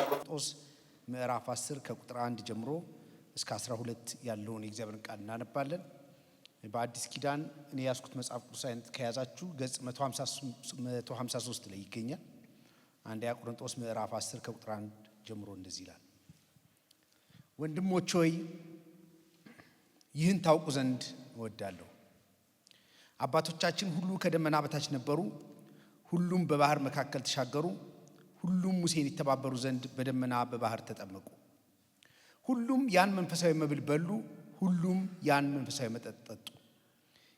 ቆሮንቶስ ምዕራፍ 10 ከቁጥር 1 ጀምሮ እስከ 12 ያለውን የእግዚአብሔርን ቃል እናነባለን። በአዲስ ኪዳን እኔ ያስኩት መጽሐፍ ቅዱስ አይነት ከያዛችሁ ገጽ 153 ላይ ይገኛል። አንደኛ ቆሮንቶስ ምዕራፍ 10 ከቁጥር 1 ጀምሮ እንደዚህ ይላል። ወንድሞች ሆይ ይህን ታውቁ ዘንድ እወዳለሁ። አባቶቻችን ሁሉ ከደመና በታች ነበሩ፣ ሁሉም በባህር መካከል ተሻገሩ፣ ሁሉም ሙሴን ይተባበሩ ዘንድ በደመና በባህር ተጠመቁ። ሁሉም ያን መንፈሳዊ መብል በሉ፣ ሁሉም ያን መንፈሳዊ መጠጥ ጠጡ።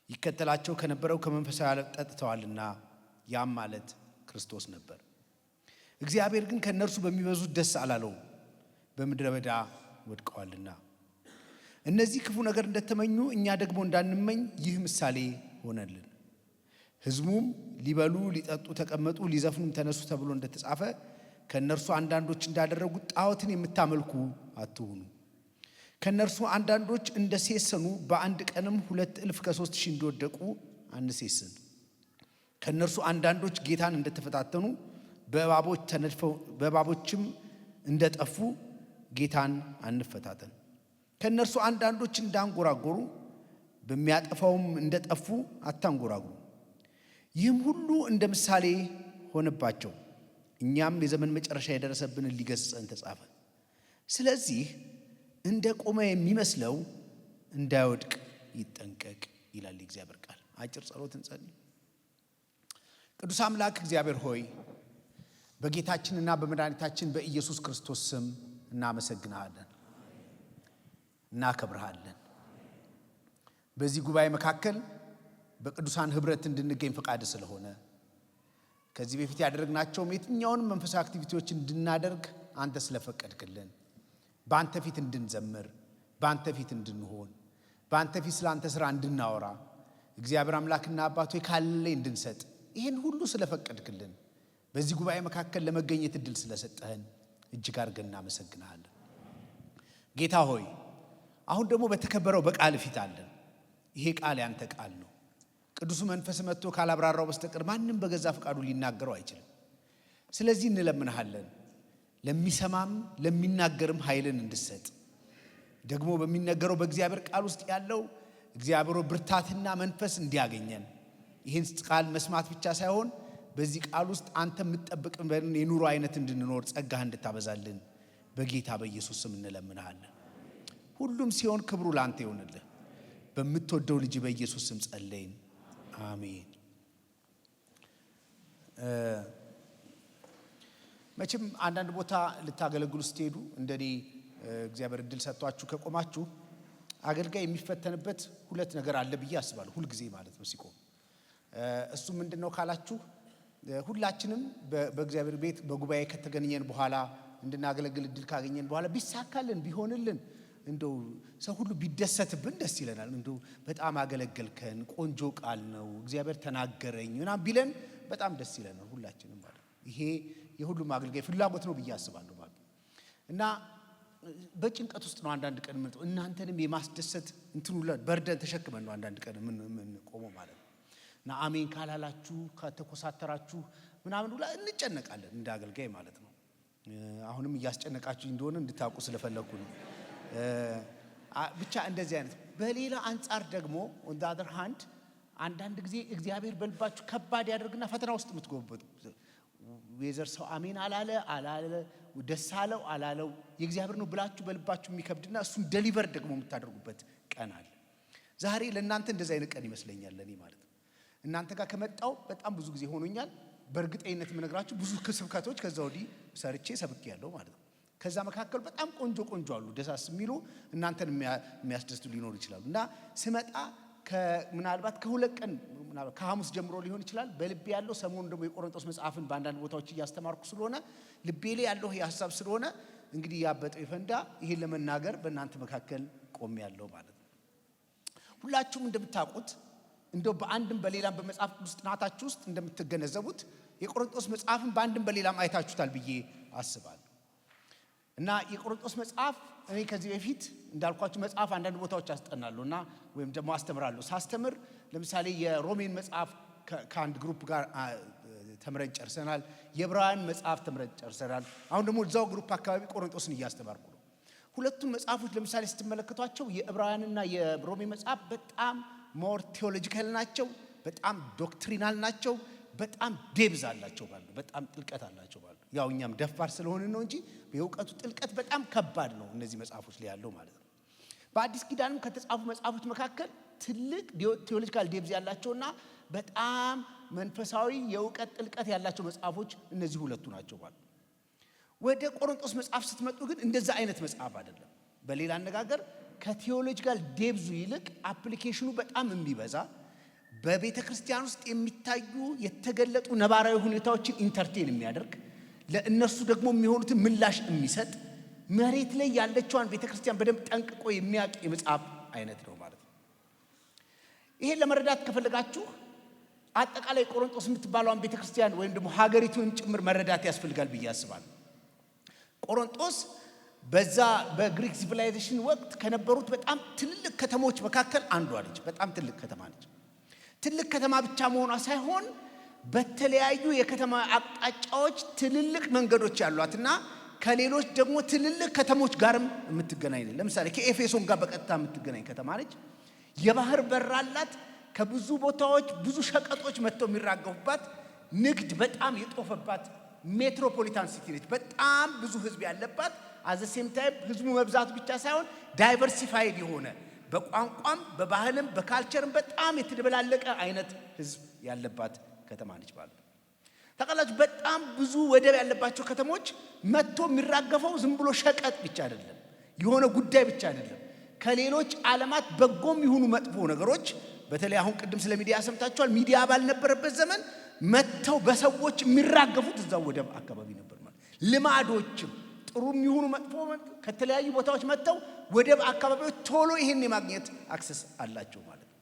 ይከተላቸው ከነበረው ከመንፈሳዊ ጠጥተዋልና ያም ማለት ክርስቶስ ነበር። እግዚአብሔር ግን ከእነርሱ በሚበዙት ደስ አላለው፣ በምድረ በዳ ወድቀዋልና። እነዚህ ክፉ ነገር እንደተመኙ እኛ ደግሞ እንዳንመኝ ይህ ምሳሌ ሆነልን። ሕዝቡም ሊበሉ ሊጠጡ ተቀመጡ፣ ሊዘፍኑም ተነሱ ተብሎ እንደተጻፈ ከእነርሱ አንዳንዶች እንዳደረጉት ጣዖትን የምታመልኩ አትሁኑ። ከእነርሱ አንዳንዶች እንደሴሰኑ በአንድ ቀንም 2,000 እንደወደቁ አንሴስን። ከእነርሱ አንዳንዶች ጌታን እንደተፈታተኑ በእባቦች ተነድፈው በእባቦችም እንደጠፉ ጌታን አንፈታተን። ከእነርሱ አንዳንዶች እንዳንጎራጎሩ በሚያጠፋውም እንደጠፉ አታንጎራጉሩ። ይህም ሁሉ እንደ ምሳሌ ሆነባቸው፣ እኛም የዘመን መጨረሻ የደረሰብንን ሊገስጸን ተጻፈ። ስለዚህ እንደ ቆመ የሚመስለው እንዳይወድቅ ይጠንቀቅ ይላል የእግዚአብሔር ቃል። አጭር ጸሎት እንጸልይ። ቅዱስ አምላክ እግዚአብሔር ሆይ በጌታችንና በመድኃኒታችን በኢየሱስ ክርስቶስ ስም እናመሰግንሃለን፣ እናከብርሃለን። በዚህ ጉባኤ መካከል በቅዱሳን ህብረት እንድንገኝ ፈቃድ ስለሆነ ከዚህ በፊት ያደረግናቸውም የትኛውንም መንፈሳዊ አክቲቪቲዎች እንድናደርግ አንተ ስለፈቀድክልን በአንተ ፊት እንድንዘምር፣ በአንተ ፊት እንድንሆን፣ በአንተ ፊት ስለ አንተ ስራ እንድናወራ እግዚአብሔር አምላክና አባቶ ካለ እንድንሰጥ ይህን ሁሉ ስለፈቀድክልን በዚህ ጉባኤ መካከል ለመገኘት እድል ስለሰጠህን እጅግ አድርገን እናመሰግንሃለን። ጌታ ሆይ አሁን ደግሞ በተከበረው በቃል ፊት አለን። ይሄ ቃል ያንተ ቃል ነው። ቅዱሱ መንፈስ መጥቶ ካላብራራው በስተቀር ማንም በገዛ ፈቃዱ ሊናገረው አይችልም። ስለዚህ እንለምንሃለን ለሚሰማም ለሚናገርም ኃይልን እንድሰጥ፣ ደግሞ በሚነገረው በእግዚአብሔር ቃል ውስጥ ያለው እግዚአብሔር ብርታትና መንፈስ እንዲያገኘን፣ ይህን ቃል መስማት ብቻ ሳይሆን በዚህ ቃል ውስጥ አንተ የምትጠብቅን የኑሮ አይነት እንድንኖር ጸጋህ እንድታበዛልን በጌታ በኢየሱስ ስም እንለምንሃለን። ሁሉም ሲሆን ክብሩ ለአንተ ይሆንልህ። በምትወደው ልጅ በኢየሱስ ስም ጸለይን፣ አሜን። መቼም አንዳንድ ቦታ ልታገለግሉ ስትሄዱ እንደኔ እግዚአብሔር እድል ሰጥቷችሁ ከቆማችሁ አገልጋይ የሚፈተንበት ሁለት ነገር አለ ብዬ አስባለሁ። ሁል ጊዜ ማለት ነው ሲቆም። እሱ ምንድነው ካላችሁ ሁላችንም በእግዚአብሔር ቤት በጉባኤ ከተገኘን በኋላ እንድናገለግል እድል ካገኘን በኋላ ቢሳካልን ቢሆንልን እንደው ሰው ሁሉ ቢደሰትብን ደስ ይለናል። እንደው በጣም አገለገልከን፣ ቆንጆ ቃል ነው፣ እግዚአብሔር ተናገረኝ ምናምን ቢለን በጣም ደስ ይለናል ሁላችንም ማለት ነው። ይሄ የሁሉም አገልጋይ ፍላጎት ነው ብዬ አስባለሁ ማለት ነው። እና በጭንቀት ውስጥ ነው አንዳንድ ቀን ምን እናንተንም የማስደሰት እንትኑ በርደን ተሸክመን ነው አንዳንድ ቀን ምን ቆመው ማለት ነው። እና አሜን ካላላችሁ ከተኮሳተራችሁ ምናምን ሁላ እንጨነቃለን እንደ አገልጋይ ማለት ነው። አሁንም እያስጨነቃችሁ እንደሆነ እንድታውቁ ስለፈለኩ ነው። ብቻ እንደዚህ አይነት በሌላ አንጻር ደግሞ on the other hand አንዳንድ ጊዜ እግዚአብሔር በልባችሁ ከባድ ያደርግና ፈተና ውስጥ የምትገቡበት ወይዘር ሰው አሜን አላለ ደስ አለው አላለው የእግዚአብሔር ነው ብላችሁ በልባችሁ የሚከብድና እሱን ዴሊቨር ደግሞ የምታደርጉበት ቀን አለ። ዛሬ ለእናንተ እንደዚህ አይነት ቀን ይመስለኛል ለኔ ማለት ነው። እናንተ ጋር ከመጣው በጣም ብዙ ጊዜ ሆኖኛል። በእርግጠኝነት የምነግራችሁ ብዙ ስብከቶች ከዛ ወዲህ ሰርቼ ሰብኬያለሁ ማለት ነው። ከዛ መካከል በጣም ቆንጆ አሉ ደሳስ የሚሉ እናንተን የሚያስደስቱ ሊኖር ይችላል። እና ስመጣ ምናልባት ከሁለት ቀን ምናልባት ከሐሙስ ጀምሮ ሊሆን ይችላል በልቤ ያለው ሰሞኑን ደግሞ የቆሮንቶስ መጽሐፍን በአንዳንድ ቦታዎች እያስተማርኩ ስለሆነ ልቤ ላይ ያለው የሐሳብ ስለሆነ እንግዲህ ያበጠው ይፈንዳ ይሄን ለመናገር በእናንተ መካከል ቆሜያለሁ ማለት ነው። ሁላችሁም እንደምታውቁት እንደው በአንድም በሌላም በመጽሐፍ ቅዱስ ጥናታችሁ ውስጥ እንደምትገነዘቡት የቆሮንቶስ መጽሐፍን በአንድም በሌላም አይታችሁታል ብዬ አስባለሁ። እና የቆሮንቶስ መጽሐፍ እኔ ከዚህ በፊት እንዳልኳችሁ መጽሐፍ አንዳንድ ቦታዎች አስጠናለሁና ወይም ደግሞ አስተምራለሁ። ሳስተምር ለምሳሌ የሮሜን መጽሐፍ ከአንድ ግሩፕ ጋር ተምረን ጨርሰናል። የዕብራውያን መጽሐፍ ተምረን ጨርሰናል። አሁን ደግሞ እዛው ግሩፕ አካባቢ ቆሮንቶስን እያስተማርኩ ነው። ሁለቱም መጽሐፎች ለምሳሌ ስትመለከቷቸው የዕብራውያንና የሮሜ መጽሐፍ በጣም ሞር ቴዎሎጂካል ናቸው፣ በጣም ዶክትሪናል ናቸው፣ በጣም ዴብዝ አላቸው ማለት ነው። በጣም ጥልቀት አላቸው ማለት ነው። ያው እኛም ደፋር ስለሆንን ነው እንጂ የእውቀቱ ጥልቀት በጣም ከባድ ነው እነዚህ መጽሐፎች ላይ ያለው ማለት ነው። በአዲስ ኪዳንም ከተጻፉ መጽሐፎች መካከል ትልቅ ቴዎሎጂካል ዴብዝ ያላቸውና በጣም መንፈሳዊ የእውቀት ጥልቀት ያላቸው መጽሐፎች እነዚህ ሁለቱ ናቸው ማለት ነው። ወደ ቆሮንቶስ መጽሐፍ ስትመጡ ግን እንደዛ አይነት መጽሐፍ አይደለም። በሌላ አነጋገር ከቴዎሎጂካል ዴብዙ ይልቅ አፕሊኬሽኑ በጣም የሚበዛ በቤተ ክርስቲያን ውስጥ የሚታዩ የተገለጡ ነባራዊ ሁኔታዎችን ኢንተርቴን የሚያደርግ ለእነሱ ደግሞ የሚሆኑትን ምላሽ የሚሰጥ መሬት ላይ ያለችዋን ቤተ ክርስቲያን በደንብ ጠንቅቆ የሚያውቅ የመጽሐፍ አይነት ነው ማለት ነው። ይሄን ለመረዳት ከፈለጋችሁ አጠቃላይ ቆሮንቶስ የምትባለውን ቤተ ክርስቲያን ወይም ደግሞ ሀገሪቱን ጭምር መረዳት ያስፈልጋል ብዬ አስባለሁ። ቆሮንቶስ በዛ በግሪክ ሲቪላይዜሽን ወቅት ከነበሩት በጣም ትልልቅ ከተሞች መካከል አንዷ ነች። በጣም ትልቅ ከተማ ነች። ትልቅ ከተማ ብቻ መሆኗ ሳይሆን በተለያዩ የከተማ አቅጣጫዎች ትልልቅ መንገዶች ያሏትና ከሌሎች ደግሞ ትልልቅ ከተሞች ጋርም የምትገናኝ ነች። ለምሳሌ ከኤፌሶን ጋር በቀጥታ የምትገናኝ ከተማ ነች። የባህር በር አላት። ከብዙ ቦታዎች ብዙ ሸቀጦች መጥተው የሚራገፉባት፣ ንግድ በጣም የጦፈባት ሜትሮፖሊታን ሲቲ ነች። በጣም ብዙ ህዝብ ያለባት፣ አዘ ሴም ታይም ህዝቡ መብዛቱ ብቻ ሳይሆን ዳይቨርሲፋይድ የሆነ በቋንቋም በባህልም በካልቸርም በጣም የተደበላለቀ አይነት ህዝብ ያለባት ከተማ ነች ማለት ነው። ታውቃላችሁ በጣም ብዙ ወደብ ያለባቸው ከተሞች መጥቶ የሚራገፈው ዝም ብሎ ሸቀጥ ብቻ አይደለም፣ የሆነ ጉዳይ ብቻ አይደለም። ከሌሎች ዓለማት በጎም ይሁኑ መጥፎ ነገሮች፣ በተለይ አሁን ቅድም ስለ ሚዲያ ሰምታችኋል። ሚዲያ ባልነበረበት ዘመን መጥተው በሰዎች የሚራገፉት እዛው ወደብ አካባቢ ነበር ማለት። ልማዶችም ጥሩም ይሁኑ መጥፎ ከተለያዩ ቦታዎች መጥተው ወደብ አካባቢዎች ቶሎ ይሄን የማግኘት አክሰስ አላቸው ማለት ነው።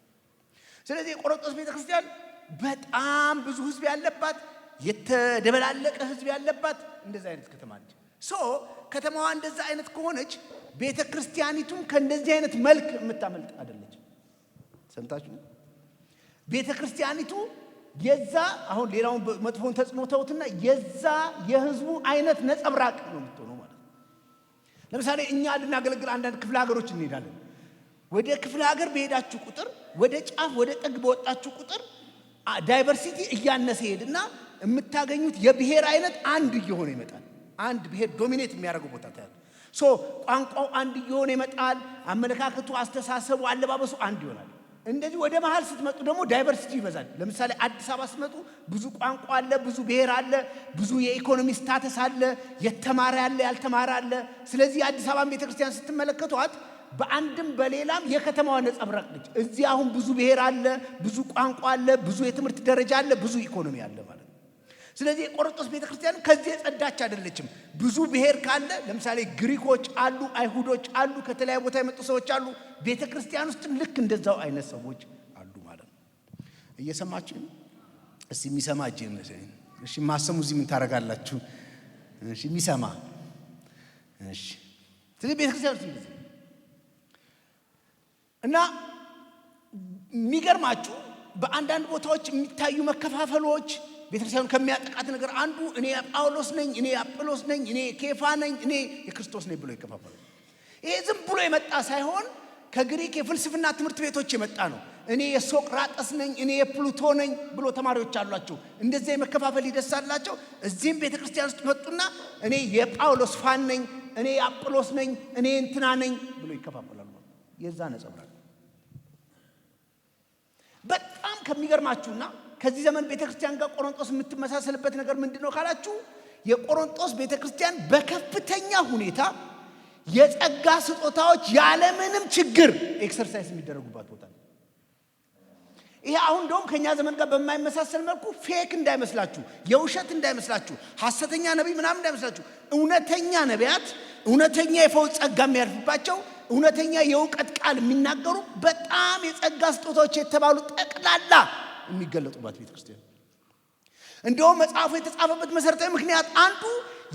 ስለዚህ የቆሮንቶስ ቤተክርስቲያን በጣም ብዙ ህዝብ ያለባት፣ የተደበላለቀ ህዝብ ያለባት እንደዛ አይነት ከተማ ነች። ከተማዋ እንደዛ አይነት ከሆነች ቤተክርስቲያኒቱም ከእንደዚህ አይነት መልክ የምታመልጥ አይደለች። ሰምታችሁ ቤተክርስቲያኒቱ የዛ አሁን ሌላውን መጥፎን ተጽዕኖ ተውትና የዛ የህዝቡ አይነት ነጸብራቅ ነው የምትሆነው ማለት ነው። ለምሳሌ እኛ ልናገለግል አንዳንድ ክፍለ ሀገሮች እንሄዳለን። ወደ ክፍለ ሀገር በሄዳችሁ ቁጥር፣ ወደ ጫፍ ወደ ጥግ በወጣችሁ ቁጥር ዳይቨርሲቲ እያነሰ ሄድና የምታገኙት የብሔር አይነት አንድ እየሆነ ይመጣል። አንድ ብሔር ዶሚኔት የሚያደርገው ቦታ ታያለ። ቋንቋው አንድ እየሆነ ይመጣል። አመለካከቱ፣ አስተሳሰቡ፣ አለባበሱ አንድ ይሆናል። እንደዚህ ወደ መሃል ስትመጡ ደግሞ ዳይቨርሲቲ ይበዛል። ለምሳሌ አዲስ አበባ ስትመጡ ብዙ ቋንቋ አለ፣ ብዙ ብሔር አለ፣ ብዙ የኢኮኖሚ ስታተስ አለ፣ የተማረ አለ፣ ያልተማረ አለ። ስለዚህ አዲስ አበባ ቤተክርስቲያን ስትመለከቷት በአንድም በሌላም የከተማዋ ነጸብራቅ ነች። እዚህ አሁን ብዙ ብሔር አለ፣ ብዙ ቋንቋ አለ፣ ብዙ የትምህርት ደረጃ አለ፣ ብዙ ኢኮኖሚ አለ ማለት ነው። ስለዚህ የቆሮንቶስ ቤተክርስቲያን ከዚህ የጸዳች አይደለችም። ብዙ ብሔር ካለ ለምሳሌ ግሪኮች አሉ፣ አይሁዶች አሉ፣ ከተለያዩ ቦታ የመጡ ሰዎች አሉ። ቤተክርስቲያን ውስጥም ልክ እንደዛው አይነት ሰዎች አሉ ማለት ነው። እየሰማችሁ እስቲ የሚሰማ እጅ ነኝ። እሺ ማሰሙ እዚህ ምን ታረጋላችሁ? እሺ የሚሰማ እሺ። ስለዚህ ቤተክርስቲያን ውስጥ እንደዚህ እና የሚገርማችሁ በአንዳንድ ቦታዎች የሚታዩ መከፋፈሎች ቤተክርስቲያኑ ከሚያጠቃት ነገር አንዱ እኔ ጳውሎስ ነኝ፣ እኔ አጵሎስ ነኝ፣ እኔ ኬፋ ነኝ፣ እኔ የክርስቶስ ነኝ ብሎ ይከፋፈሉ። ይሄ ዝም ብሎ የመጣ ሳይሆን ከግሪክ የፍልስፍና ትምህርት ቤቶች የመጣ ነው። እኔ የሶቅራጠስ ነኝ፣ እኔ የፕሉቶ ነኝ ብሎ ተማሪዎች አሏቸው። እንደዚህ የመከፋፈል ይደሳላቸው። እዚህም ቤተክርስቲያን ውስጥ መጡና እኔ የጳውሎስ ፋን ነኝ፣ እኔ የአጵሎስ ነኝ፣ እኔ እንትና ነኝ ብሎ ይከፋፈላሉ። የዛ ነጸብራቅ በጣም ከሚገርማችሁና ከዚህ ዘመን ቤተክርስቲያን ጋር ቆሮንቶስ የምትመሳሰልበት ነገር ምንድነው ካላችሁ፣ የቆሮንቶስ ቤተክርስቲያን በከፍተኛ ሁኔታ የጸጋ ስጦታዎች ያለምንም ችግር ኤክሰርሳይዝ የሚደረጉባት ቦታ ነው። ይሄ አሁን እንደውም ከኛ ዘመን ጋር በማይመሳሰል መልኩ ፌክ እንዳይመስላችሁ፣ የውሸት እንዳይመስላችሁ፣ ሐሰተኛ ነብይ ምናምን እንዳይመስላችሁ፣ እውነተኛ ነቢያት፣ እውነተኛ የፈውስ ጸጋ የሚያርፍባቸው፣ እውነተኛ የእውቀት ቃል የሚናገሩ በጣም የጸጋ ስጦታዎች የተባሉ ጠቅላላ የሚገለጡባት ቤተክርስቲያን። እንደውም መጽሐፉ የተጻፈበት መሰረታዊ ምክንያት አንዱ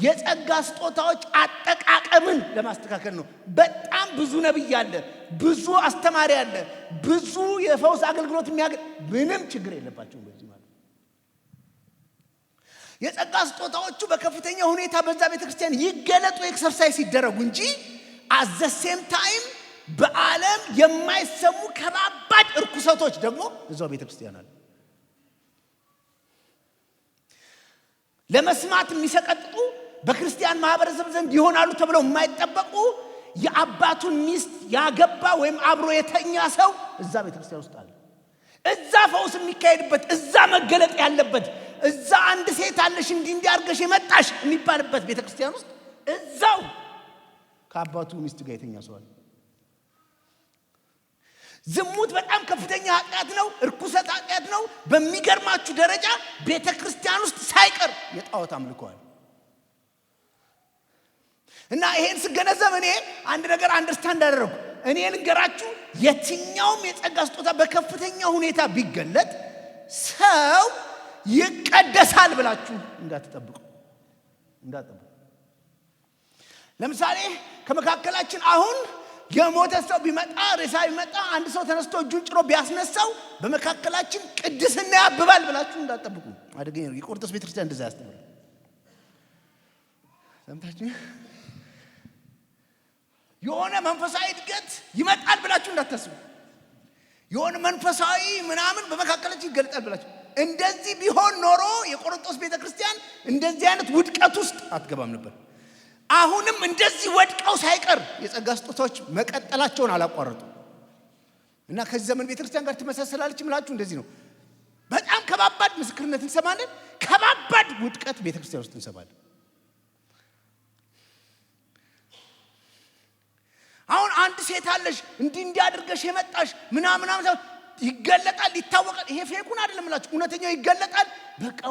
የጸጋ ስጦታዎች አጠቃቀምን ለማስተካከል ነው። በጣም ብዙ ነብይ አለ፣ ብዙ አስተማሪ አለ፣ ብዙ የፈውስ አገልግሎት የሚያገኝ ምንም ችግር የለባቸውም በዚህ ማለት። የጸጋ ስጦታዎቹ በከፍተኛ ሁኔታ በዛ ቤተክርስቲያን ይገለጡ ኤክሰርሳይዝ ይደረጉ እንጂ at the same time በዓለም የማይሰሙ ከባባድ እርኩሰቶች ደግሞ እዛው ቤተክርስቲያን አለ። ለመስማት የሚሰቀጥጡ በክርስቲያን ማህበረሰብ ዘንድ ይሆናሉ ተብለው የማይጠበቁ የአባቱን ሚስት ያገባ ወይም አብሮ የተኛ ሰው እዛ ቤተክርስቲያን ውስጥ አለ። እዛ ፈውስ የሚካሄድበት፣ እዛ መገለጥ ያለበት፣ እዛ አንድ ሴት አለሽ እንዲያርገሽ የመጣሽ የሚባልበት ቤተክርስቲያን ውስጥ እዛው ከአባቱ ሚስት ጋር የተኛ ሰው አለ። ዝሙት በጣም ከፍተኛ ኃጢአት ነው። እርኩሰት ኃጢአት ነው። በሚገርማችሁ ደረጃ ቤተክርስቲያን ውስጥ ሳይቀር የጣዖት አምልኮአል። እና ይሄን ስገነዘብ እኔ አንድ ነገር አንደርስታንድ አደረኩ። እኔ ልንገራችሁ፣ የትኛውም የጸጋ ስጦታ በከፍተኛ ሁኔታ ቢገለጥ ሰው ይቀደሳል ብላችሁ እንዳትጠብቁ። ለምሳሌ ከመካከላችን አሁን የሞተ ሰው ቢመጣ፣ ሬሳ ቢመጣ፣ አንድ ሰው ተነስቶ እጁን ጭኖ ቢያስነሳው በመካከላችን ቅድስና ያብባል ብላችሁ እንዳትጠብቁ። አደገኛ ነው። የቆሮንቶስ ቤተክርስቲያን እንደዛ ያስተምራል። ሰምታችሁ የሆነ መንፈሳዊ እድገት ይመጣል ብላችሁ እንዳታስቡ። የሆነ መንፈሳዊ ምናምን በመካከላችን ይገልጣል ብላችሁ እንደዚህ ቢሆን ኖሮ የቆሮንቶስ ቤተክርስቲያን እንደዚህ አይነት ውድቀት ውስጥ አትገባም ነበር። አሁንም እንደዚህ ወድቀው ሳይቀር የጸጋ ስጦታዎች መቀጠላቸውን አላቋረጡ እና ከዚህ ዘመን ቤተክርስቲያን ጋር ትመሳሰላለች ምላችሁ እንደዚህ ነው። በጣም ከባባድ ምስክርነት እንሰማለን፣ ከባባድ ውድቀት ቤተክርስቲያን ውስጥ እንሰማለን። አሁን አንድ ሴት አለሽ እንዲያድርገሽ የመጣሽ ምናምን ይገለጣል፣ ይታወቃል። ይሄ ፌኩን አይደለም ምላችሁ፣ እውነተኛው ይገለጣል። በቃ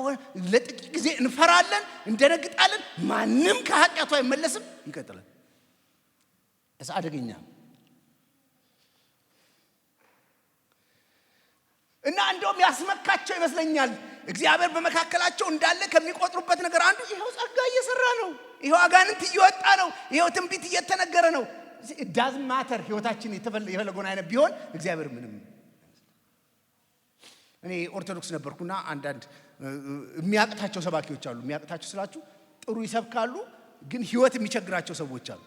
ለጥቂት ጊዜ እንፈራለን፣ እንደነግጣለን። ማንም ከኃጢአቱ አይመለስም፣ ይቀጥላል። እዛ አደገኛ እና እንደውም ያስመካቸው ይመስለኛል። እግዚአብሔር በመካከላቸው እንዳለ ከሚቆጥሩበት ነገር አንዱ ይሄው ጸጋ እየሰራ ነው፣ ይሄው አጋንንት እየወጣ ነው፣ ይሄው ትንቢት እየተነገረ ነው። ዳዝ ማተር ህይወታችን የፈለገውን አይነት ቢሆን እግዚአብሔር ምንም። እኔ ኦርቶዶክስ ነበርኩና አንዳንድ የሚያቅታቸው ሰባኪዎች አሉ። የሚያቅታቸው ስላችሁ ጥሩ ይሰብካሉ፣ ግን ህይወት የሚቸግራቸው ሰዎች አሉ።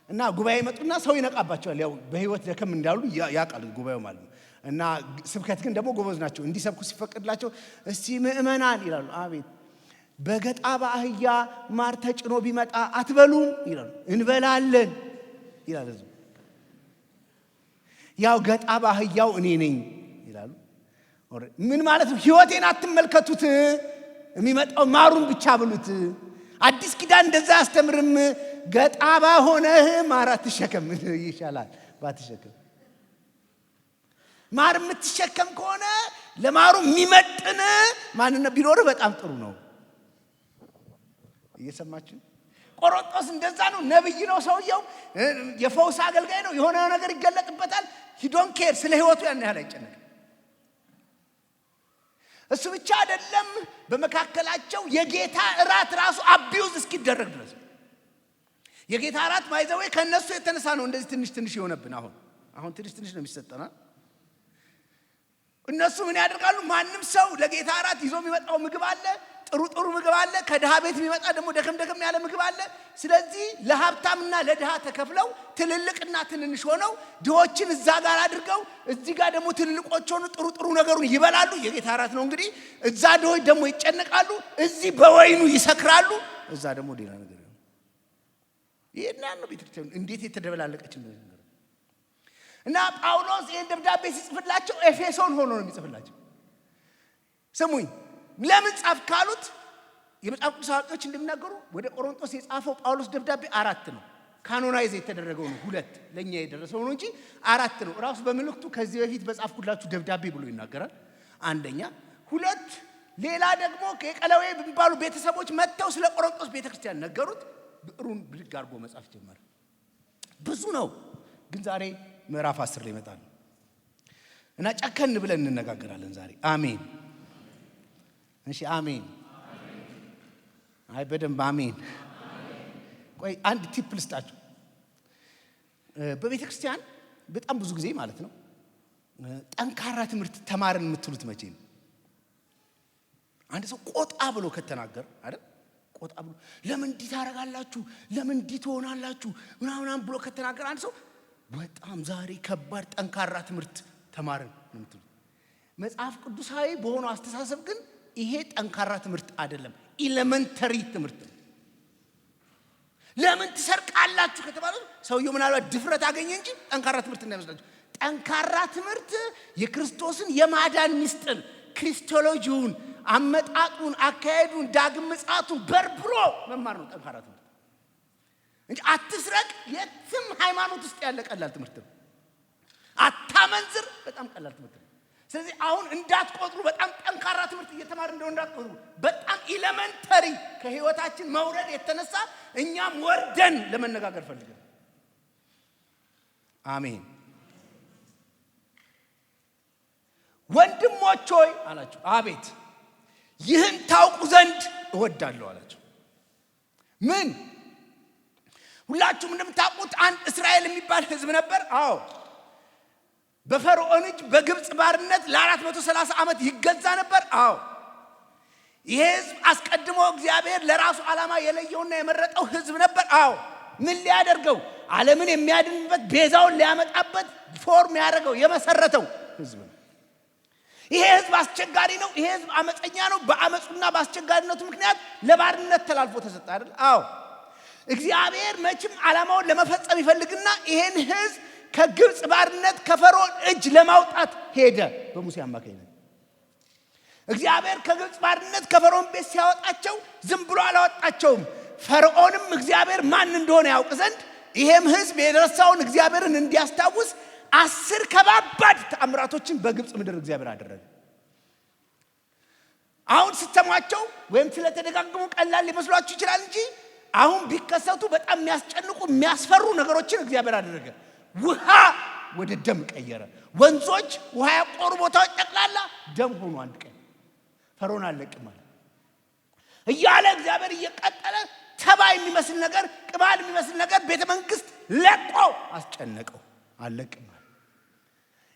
እና ጉባኤ መጡና ሰው ይነቃባቸዋል። ያው በህይወት ደከም እንዳሉ ያቃሉ ጉባኤው ማለት ነው። እና ስብከት ግን ደግሞ ጎበዝ ናቸው። እንዲሰብኩ ሲፈቅድላቸው እስቲ ምእመናን ይላሉ። አቤት በገጣ በአህያ ማር ተጭኖ ቢመጣ አትበሉም ይላሉ። እንበላለን ይላል። ያው ገጣ በአህያው እኔ ነኝ ይላሉ። ምን ማለት ነው? ህይወቴን አትመልከቱት፣ የሚመጣው ማሩን ብቻ ብሉት። አዲስ ኪዳን እንደዛ አስተምርም። ገጣባ ሆነህ ማር አትሸከም ይሻላል ባትሸከም። ማር የምትሸከም ከሆነ ለማሩ የሚመጥን ማንነት ቢኖርህ በጣም ጥሩ ነው። እየሰማችሁ? ቆሮንቶስ እንደዛ ነው። ነብይ ነው ሰውየው፣ የፈውስ አገልጋይ ነው። የሆነ ነገር ይገለጥበታል። ሂዶን ኬር ስለ ህይወቱ ያን ያህል አይጨነቅም። እሱ ብቻ አይደለም፣ በመካከላቸው የጌታ እራት ራሱ አቢዩዝ እስኪደረግ ድረስ የጌታ እራት ማይዘው ከነሱ የተነሳ ነው እንደዚህ ትንሽ ይሆነብን። አሁን ትንሽ ነው የሚሰጠና እነሱ ምን ያደርጋሉ? ማንም ሰው ለጌታ እራት ይዞ የሚመጣው ምግብ አለ፣ ጥሩ ምግብ አለ። ከድሃ ቤት የሚመጣ ደግሞ ደከም ያለ ምግብ አለ። ስለዚህ ለሀብታምና ለድሃ ተከፍለው ትልልቅና ትንንሽ ሆነው ድሆችን እዛ ጋር አድርገው እዚህ ጋር ደግሞ ትልልቆች ሆኑ ጥሩ ነገሩን ይበላሉ። የጌታ እራት ነው እንግዲህ። እዛ ድሆች ደግሞ ይጨነቃሉ፣ እዚህ በወይኑ ይሰክራሉ፣ እዛ ደግሞ ሌላ ነገር ነው። ይሄና ነው ቤተክርስቲያን እንዴት የተደበላለቀች ነው። እና ጳውሎስ ይሄን ደብዳቤ ሲጽፍላቸው ኤፌሶን ሆኖ ነው የሚጽፍላቸው። ስሙኝ፣ ለምን ጻፍ ካሉት የመጽሐፍ ቅዱስ አዋቂዎች እንደሚናገሩ ወደ ቆሮንቶስ የጻፈው ጳውሎስ ደብዳቤ 4 ነው። ካኖናይዝ የተደረገው ነው 2 ለኛ የደረሰው ነው እንጂ 4 ነው። ራሱ በመልእክቱ ከዚህ በፊት በጻፍኩላችሁ ደብዳቤ ብሎ ይናገራል። አንደኛ፣ 2 ሌላ ደግሞ ከቀለዌ በሚባሉ ቤተሰቦች መጥተው ስለ ቆሮንቶስ ቤተክርስቲያን ነገሩት። ብሩን ብድግ አድርጎ መጻፍ ጀመረ። ብዙ ነው ግን ዛሬ ምዕራፍ 10 ላይ ይመጣል እና ጨከን ብለን እንነጋገራለን ዛሬ። አሜን። እሺ አሜን። አይ በደንብ አሜን። ቆይ አንድ ቲፕ ልስጣችሁ። በቤተ ክርስቲያን በጣም ብዙ ጊዜ ማለት ነው ጠንካራ ትምህርት ተማርን የምትሉት መቼ ነው? አንድ ሰው ቆጣ ብሎ ከተናገረ አይደል ቆጣ ብሎ ለምን እንዲህ ታረጋላችሁ ለምን እንዲህ ትሆናላችሁ ምናምን ብሎ ከተናገረ አንድ ሰው በጣም ዛሬ ከባድ ጠንካራ ትምህርት ተማርን ነው። መጽሐፍ ቅዱሳዊ በሆነ አስተሳሰብ ግን ይሄ ጠንካራ ትምህርት አይደለም ኤሌመንተሪ ትምህርት ነው። ለምን ትሰርቃላችሁ ከተባለ ሰውየው ምናልባት ድፍረት አገኘ እንጂ ጠንካራ ትምህርት እንዳይመስላችሁ። ጠንካራ ትምህርት የክርስቶስን የማዳን ምስጢር ክሪስቶሎጂውን አመጣጡን አካሄዱን ዳግም ምጽአቱን በርብሮ መማር ነው ጠንካራ ትምህርት እንጂ አትስረቅ የትም ሃይማኖት ውስጥ ያለ ቀላል ትምህርት ነው። አታመንዝር በጣም ቀላል ትምህርት ነው። ስለዚህ አሁን እንዳትቆጥሩ በጣም ጠንካራ ትምህርት እየተማር እንደው እንዳትቆጥሩ በጣም ኤሌመንተሪ ከህይወታችን መውረድ የተነሳ እኛም ወርደን ለመነጋገር ፈልገን አሜን። ወንድሞች ሆይ አላችሁ አቤት ይህን ታውቁ ዘንድ እወዳለሁ አላችሁ። ምን ሁላችሁም እንደምታውቁት አንድ እስራኤል የሚባል ህዝብ ነበር። አዎ በፈርዖን እጅ በግብጽ ባርነት ለ430 ዓመት ይገዛ ነበር። አዎ ይሄ ህዝብ አስቀድሞ እግዚአብሔር ለራሱ ዓላማ የለየውና የመረጠው ህዝብ ነበር። አዎ ምን ሊያደርገው ዓለምን የሚያድንበት ቤዛውን ሊያመጣበት ፎርም ያደረገው የመሰረተው ህዝብ ነው። ይሄ ህዝብ አስቸጋሪ ነው። ይሄ ህዝብ አመፀኛ ነው። በአመፁና በአስቸጋሪነቱ ምክንያት ለባርነት ተላልፎ ተሰጠ አይደል? አዎ እግዚአብሔር መቼም ዓላማውን ለመፈጸም ይፈልግና ይሄን ህዝብ ከግብጽ ባርነት ከፈርዖን እጅ ለማውጣት ሄደ በሙሴ አማካኝነት። እግዚአብሔር ከግብጽ ባርነት ከፈርዖን ቤት ሲያወጣቸው ዝም ብሎ አላወጣቸውም። ፈርዖንም እግዚአብሔር ማን እንደሆነ ያውቅ ዘንድ ይሄም ህዝብ የደረሰውን እግዚአብሔርን እንዲያስታውስ 10 ከባባድ ተአምራቶችን በግብጽ ምድር እግዚአብሔር አደረገ። አሁን ስትሰሟቸው ወይም ስለተደጋገሙ ቀላል ሊመስሏችሁ ይችላል እንጂ አሁን ቢከሰቱ በጣም የሚያስጨንቁ የሚያስፈሩ ነገሮችን እግዚአብሔር አደረገ። ውሃ ወደ ደም ቀየረ። ወንዞች ውሃ ያቆሩ ቦታዎች ጠቅላላ ደም ሆኑ። አንድ ቀን ፈርዖን አለቅም ማለት እያለ እግዚአብሔር እየቀጠለ ተባይ የሚመስል ነገር ቅማል የሚመስል ነገር ቤተ መንግስት ለቆ አስጨነቀው። አለቅም ማለት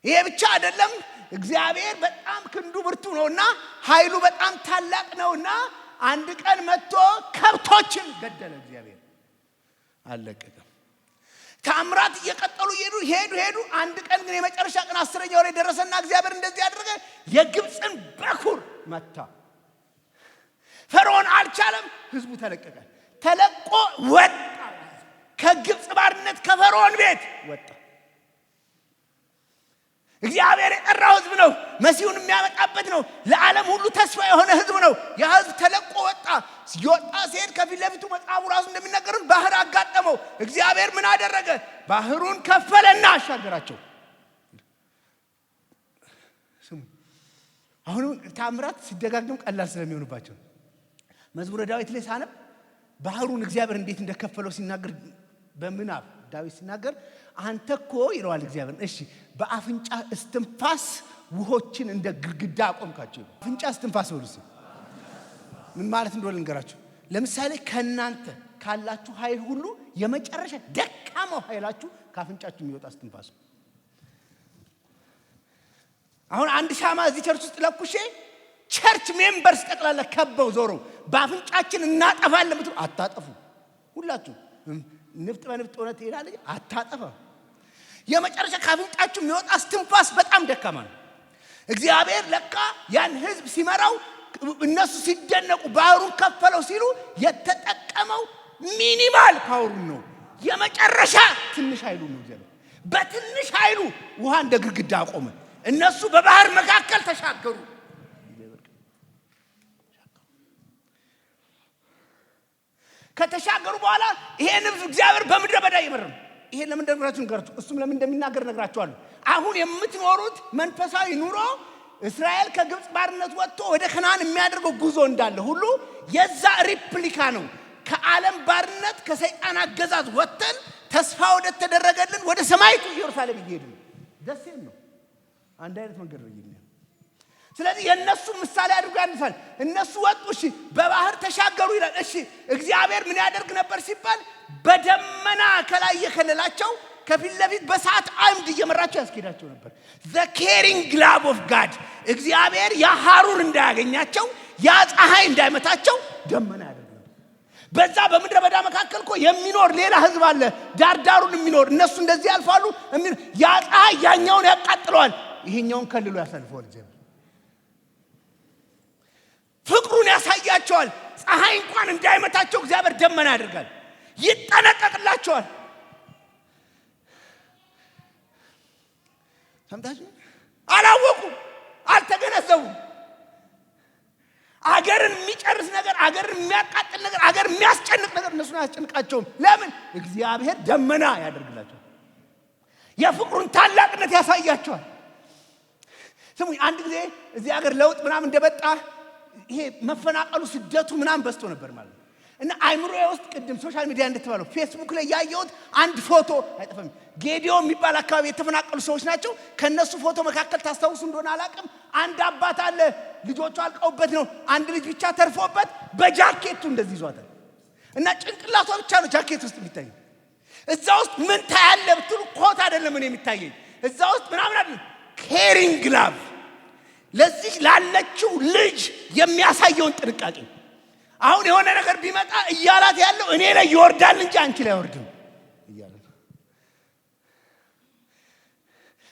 ይሄ ብቻ አይደለም። እግዚአብሔር በጣም ክንዱ ብርቱ ነውና ኃይሉ በጣም ታላቅ ነውና አንድ ቀን መጥቶ ከብቶችን ገደለ። እግዚአብሔር አለቀቀም። ተአምራት እየቀጠሉ ሄዱ። አንድ ቀን ግን የመጨረሻ ቀን 10ኛው ላይ ደረሰና እግዚአብሔር እንደዚህ ያደረገ የግብጽን በኩር መታ። ፈርዖን አልቻለም። ህዝቡ ተለቀቀ። ተለቆ ወጣ። ከግብጽ ባርነት ከፈርዖን ቤት ወጣ። እግዚአብሔር የጠራው ህዝብ ነው። መሲሁን የሚያመጣበት ነው። ለዓለም ሁሉ ተስፋ የሆነ ህዝብ ነው። ያ ህዝብ ተለቆ ወጣ። ሲወጣ ሲሄድ ከፊት ለፊቱ መጽሐፉ ራሱ እንደሚናገረው ባህር አጋጠመው። እግዚአብሔር ምን አደረገ? ባህሩን ከፈለና አሻገራቸው። ስሙ አሁን ተአምራት ሲደጋግም ቀላል ስለሚሆንባቸው መዝሙረ ዳዊት ላይ ሳነብ ባህሩን እግዚአብሔር እንዴት እንደከፈለው ሲናገር በምናብ ዳዊት ሲናገር አንተ እኮ ይለዋል እግዚአብሔር እሺ በአፍንጫ እስትንፋስ ውሆችን እንደ ግድግዳ አቆምካቸው። አፍንጫ እስትንፋስ ነው። ምን ማለት እንደሆነ ልንገራችሁ። ለምሳሌ ከናንተ ካላችሁ ኃይል ሁሉ የመጨረሻ ደካማው ኃይላችሁ ካፍንጫችሁ የሚወጣ እስትንፋስ ነው። አሁን አንድ ሻማ እዚህ ቸርች ውስጥ ለኩሼ ቸርች ሜምበርስ ጠቅላላ ከበው ዞሮ በአፍንጫችን እናጠፋለን ብትሉ አታጠፉ። ሁላችሁ ንፍጥ በንፍጥ ሆነ ትሄዳለች አታጠፋ። የመጨረሻ ካፍንጫችሁ የሚወጣ እስትንፋስ በጣም ደካማ ነው። እግዚአብሔር ለካ ያን ህዝብ ሲመራው እነሱ ሲደነቁ ባህሩን ከፈለው ሲሉ የተጠቀመው ሚኒማል ፓወሩን ነው። የመጨረሻ ትንሽ ኃይሉ ነው። እግዚአብሔር በትንሽ ኃይሉ ውሃ እንደ ግድግዳ አቆመ። እነሱ በባህር መካከል ተሻገሩ። ከተሻገሩ በኋላ ይሄን ህዝብ እግዚአብሔር በምድረ በዳ ይመረም። ይሄ ለምን እንደምራችሁ ንገራችሁ። እሱም ለምን እንደሚናገር ነግራችኋለሁ። አሁን የምትኖሩት መንፈሳዊ ኑሮ እስራኤል ከግብጽ ባርነት ወጥቶ ወደ ከነዓን የሚያደርገው ጉዞ እንዳለ ሁሉ የዛ ሪፕሊካ ነው። ከዓለም ባርነት ከሰይጣን አገዛዝ ወጥተን ተስፋ ወደ ተደረገልን ወደ ሰማይቱ ኢየሩሳሌም እየሄድን ደሴም ነው። አንድ አይነት መንገድ ነው የሚሆነው። ስለዚህ የነሱ ምሳሌ አድርጎ ያነሳል። እነሱ ወጡ፣ እሺ በባህር ተሻገሩ ይላል። እሺ እግዚአብሔር ምን ያደርግ ነበር ሲባል በደመና ከላይ የከለላቸው ከፊት ለፊት በሰዓት አምድ እየመራቸው ያስኬዳቸው ነበር። the caring glove of God እግዚአብሔር ያ ሐሩር እንዳያገኛቸው ያ ፀሐይ እንዳይመታቸው ደመና ያደርጋል። በዛ በምድረ በዳ መካከል እኮ የሚኖር ሌላ ህዝብ አለ፣ ዳርዳሩን የሚኖር እነሱ እንደዚህ ያልፋሉ። ያ ፀሐይ ያኛውን ያቃጥለዋል፣ ይሄኛውን ከልሎ ያሳልፈዋል። እግዚአብሔር ፍቅሩን ያሳያቸዋል። ፀሐይ እንኳን እንዳይመታቸው እግዚአብሔር ደመና ያደርጋል፣ ይጠነቀቅላቸዋል። ሰምታችሁ? አላወቁም፣ አልተገነዘቡም። አገርን የሚጨርስ ነገር፣ አገርን የሚያቃጥል ነገር፣ አገር የሚያስጨንቅ ነገር እነሱን አያስጨንቃቸውም። ለምን? እግዚአብሔር ደመና ያደርግላቸዋል፣ የፍቅሩን ታላቅነት ያሳያቸዋል። ስሙኝ፣ አንድ ጊዜ እዚህ ሀገር ለውጥ ምናምን እንደመጣ ይሄ መፈናቀሉ ስደቱ ምናምን በዝቶ ነበር ማለት ነው። እና አይምሮዬ ውስጥ ቅድም ሶሻል ሚዲያ እንደተባለው ፌስቡክ ላይ ያየሁት አንድ ፎቶ አይጠፋም። ጌዲዮ የሚባል አካባቢ የተፈናቀሉ ሰዎች ናቸው። ከነሱ ፎቶ መካከል ታስታውሱ እንደሆነ አላቅም፣ አንድ አባት አለ፣ ልጆቹ አልቀውበት ነው፣ አንድ ልጅ ብቻ ተርፎበት በጃኬቱ እንደዚህ ይዟታል። እና ጭንቅላቷ ብቻ ነው ጃኬት ውስጥ የሚታየው። እዛ ውስጥ ምን ታያለ ብትሉ ኮት አይደለም እኔ የሚታየኝ፣ እዛ ውስጥ ምናምን አይደለም፣ ኬሪንግ ግላቭ ለዚህ ላለችው ልጅ የሚያሳየውን ጥንቃቄ። አሁን የሆነ ነገር ቢመጣ እያላት ያለው እኔ ላይ ይወርዳል እንጂ አንቺ ላይ አይወርድም እያለ ነው።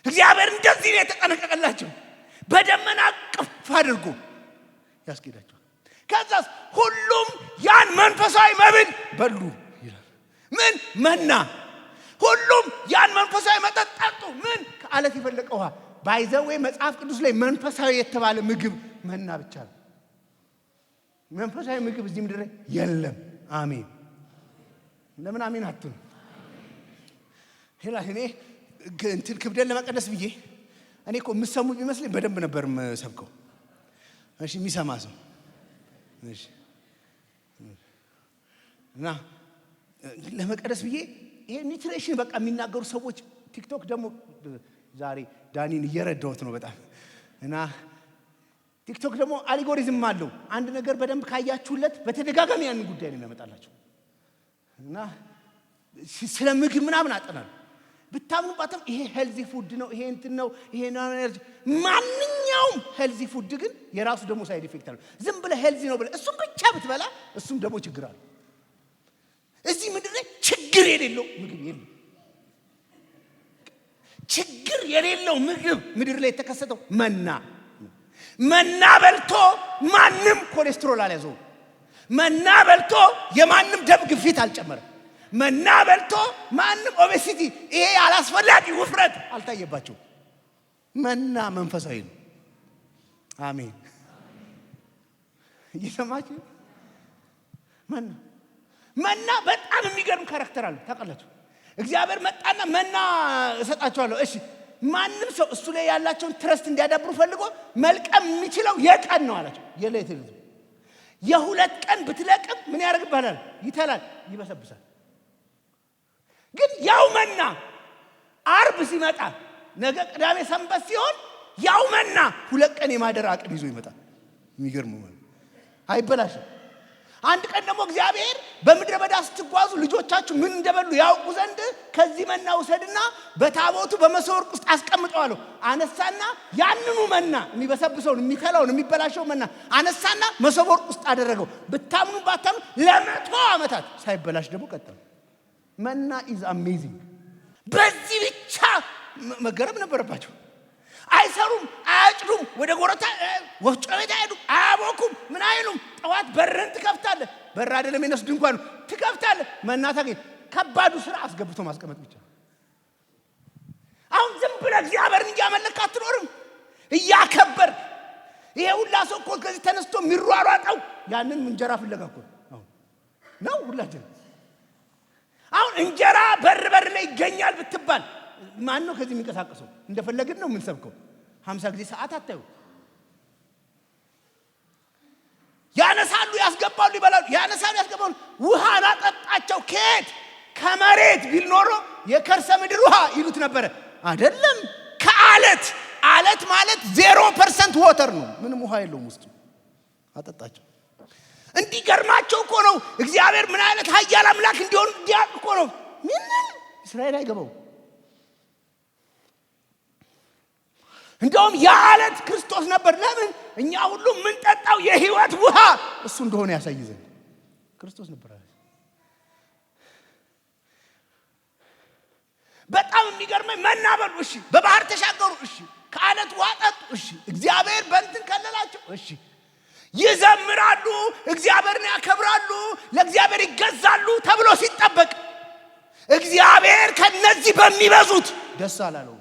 እግዚአብሔር እንደዚህ ነው የተጠነቀቀላቸው፣ በደመና ቅፍ አድርጎ ያስኬዳቸው። ከዛስ ሁሉም ያን መንፈሳዊ መብል በሉ ይላል። ምን? መና። ሁሉም ያን መንፈሳዊ መጠጥ ጠጡ። ምን? ከአለት የፈለቀ ውሃ። ባይዘው መጽሐፍ ቅዱስ ላይ መንፈሳዊ የተባለ ምግብ መና ብቻ ነው። መንፈሳዊ ምግብ እዚህ ምድር ላይ የለም። አሜን። ለምን አሜን አትሉ? ሄላ እኔ እንትን ክብደት ለመቀነስ ብዬ እኔ እኮ የምሰሙ ቢመስለኝ በደንብ ነበር የምሰብከው። እሺ የሚሰማ ሰው እሺ። እና ለመቀነስ ብዬ ይሄ ኒትሪሽን በቃ የሚናገሩ ሰዎች ቲክቶክ ደግሞ ዛሬ ዳኒን እየረዳሁት ነው በጣም። እና ቲክቶክ ደግሞ አልጎሪዝም አለው። አንድ ነገር በደንብ ካያችሁለት በተደጋጋሚ ያንን ጉዳይ ነው የሚያመጣላችሁ። እና ስለ ምግብ ምናምን አጠናል ብታምኑ ባተም ይሄ ሄልዚ ፉድ ነው፣ ይሄ እንትን ነው፣ ይሄ ኤነርጂ። ማንኛውም ሄልዚ ፉድ ግን የራሱ ደግሞ ሳይድ ኢፌክት አለው። ዝም ብለ ሄልዚ ነው ብለ እሱም ብቻ ብትበላ እሱም ደግሞ ችግር አለው። እዚህ ምድር ላይ ችግር የሌለው ምግብ የለም። ችግር የሌለው ምግብ ምድር ላይ የተከሰተው መና በልቶ ማንም ኮሌስትሮል አልያዘው። መና በልቶ የማንም ደም ግፊት አልጨመረም። መና በልቶ ማንም ኦቤሲቲ፣ ይሄ አላስፈላጊ ውፍረት አልታየባቸው። መና መንፈሳዊ ነው። አሜን። እየሰማችሁ? መና በጣም የሚገርም ካራክተር አለው። ታውቃላችሁ? እግዚአብሔር መጣና መና እሰጣቸዋለሁ። እሺ ማንም ሰው እሱ ላይ ያላቸውን ትረስት እንዲያዳብሩ ፈልጎ መልቀም የሚችለው የቀን ነው አላቸው። የሌሊት የሁለት ቀን ብትለቅም ምን ያደርግብሃል? ይተላል፣ ይበሰብሳል። ግን ያው መና አርብ ሲመጣ ነገ ቅዳሜ ሰንበት ሲሆን ያው መና ሁለት ቀን የማደር አቅም ይዞ ይመጣል። የሚገርም ማለት አይበላሽም። አንድ ቀን ደግሞ እግዚአብሔር በምድረ በዳ ስትጓዙ ልጆቻችሁ ምን እንደበሉ ያውቁ ዘንድ ከዚህ መና ውሰድና በታቦቱ በመሰወር ውስጥ አስቀምጠዋለሁ። አነሳና ያንኑ መና የሚበሰብሰውን፣ የሚተላውን፣ የሚበላሸው መና አነሳና መሰወር ውስጥ አደረገው። ብታምኑ ባታምኑ ለ100 ዓመታት ሳይበላሽ ደግሞ ቀጠለ። መና ኢዝ አሜዚንግ። በዚህ ብቻ መገረም ነበረባቸው። አይሰሩም፣ አያጭዱም፣ ወደ ጎረታ ወፍጮ ቤት አይሄዱም፣ አያቦኩም፣ ምን አይሉም። ጠዋት በርን ትከፍታለህ፣ በር አይደለም የነሱ ድንኳን ትከፍታለህ፣ መና ታገኝ። ከባዱ ስራ አስገብቶ ማስቀመጥ ብቻ። አሁን ዝም ብለህ እግዚአብሔርን እያመለክ አትኖርም፣ እያከበር። ይሄ ሁላ ሰው እኮ ከዚህ ተነስቶ የሚሯሯጠው ያንን እንጀራ ፍለጋ እኮ ነው ሁላችን። አሁን እንጀራ በር ላይ ይገኛል ብትባል ማን ነው ከዚህ የሚንቀሳቀሰው? እንደፈለግን ነው የምንሰብከው። 50 ጊዜ ሰዓት አታዩ። ያነሳሉ፣ ያስገባሉ፣ ይበላሉ፣ ያነሳሉ፣ ያስገባሉ። ውሃ አጠጣቸው። ከየት? ከመሬት ቢል ኖሮ የከርሰ ምድር ውሃ ይሉት ነበረ። አይደለም፣ ከአለት። አለት ማለት 0% ወተር ነው፣ ምንም ውሃ የለውም ውስጡ። አጠጣቸው። እንዲገርማቸው እኮ ነው እግዚአብሔር ምን አይነት ኃያል አምላክ እንዲሆን እንዲያውቅ እኮ ነው። ምንም እስራኤል አይገባው። እንደውም ያ አለት ክርስቶስ ነበር። ለምን? እኛ ሁሉ ምን ጠጣው የሕይወት ውሃ እሱ እንደሆነ ያሳይዘን ክርስቶስ ነበር። በጣም የሚገርመኝ መናበሉ። እሺ በባህር ተሻገሩ። እሺ ከአለት ውሃ ጠጡ። እሺ እግዚአብሔር በእንትን ከለላቸው። እሺ ይዘምራሉ፣ እግዚአብሔርን ያከብራሉ፣ ለእግዚአብሔር ይገዛሉ ተብሎ ሲጠበቅ እግዚአብሔር ከነዚህ በሚበዙት ደስ አላለውም።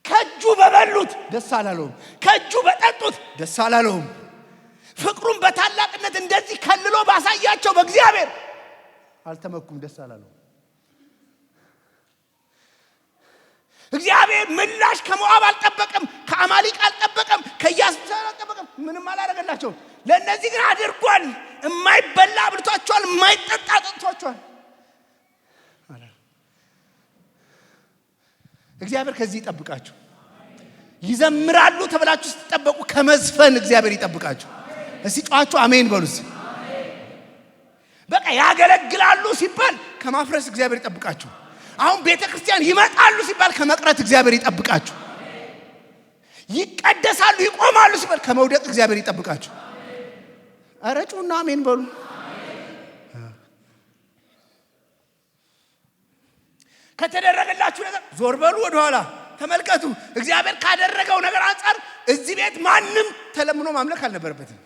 ከእጁ በበሉት ደስ አላለውም። ከእጁ በጠጡት ደስ አላለውም። ፍቅሩን በታላቅነት እንደዚህ ከልሎ ባሳያቸው በእግዚአብሔር አልተመኩም፣ ደስ አላለውም። እግዚአብሔር ምላሽ ከሞዓብ አልጠበቀም፣ ከአማሊቅ አልጠበቀም፣ ከኢያሱስ አልጠበቀም። ምንም አላደረገላቸውም። ለእነዚህ ግን አድርጓል። የማይበላ አብልቷቸዋል፣ የማይጠጣ ጠጥቷቸዋል። እግዚአብሔር ከዚህ ይጠብቃችሁ። ይዘምራሉ ተብላችሁ ስትጠበቁ ከመዝፈን እግዚአብሔር ይጠብቃችሁ። እስቲ ጫዋችሁ አሜን በሉስ። በቃ ያገለግላሉ ሲባል ከማፍረስ እግዚአብሔር ይጠብቃችሁ። አሁን ቤተክርስቲያን ይመጣሉ ሲባል ከመቅረት እግዚአብሔር ይጠብቃችሁ። ይቀደሳሉ ይቆማሉ ሲባል ከመውደቅ እግዚአብሔር ይጠብቃችሁ። አረጩና አሜን በሉ። ከተደረገላችሁ ነገር ዞር በሉ፣ ወደ ኋላ ተመልከቱ። እግዚአብሔር ካደረገው ነገር አንፃር እዚህ ቤት ማንም ተለምኖ ማምለክ አልነበረበትም።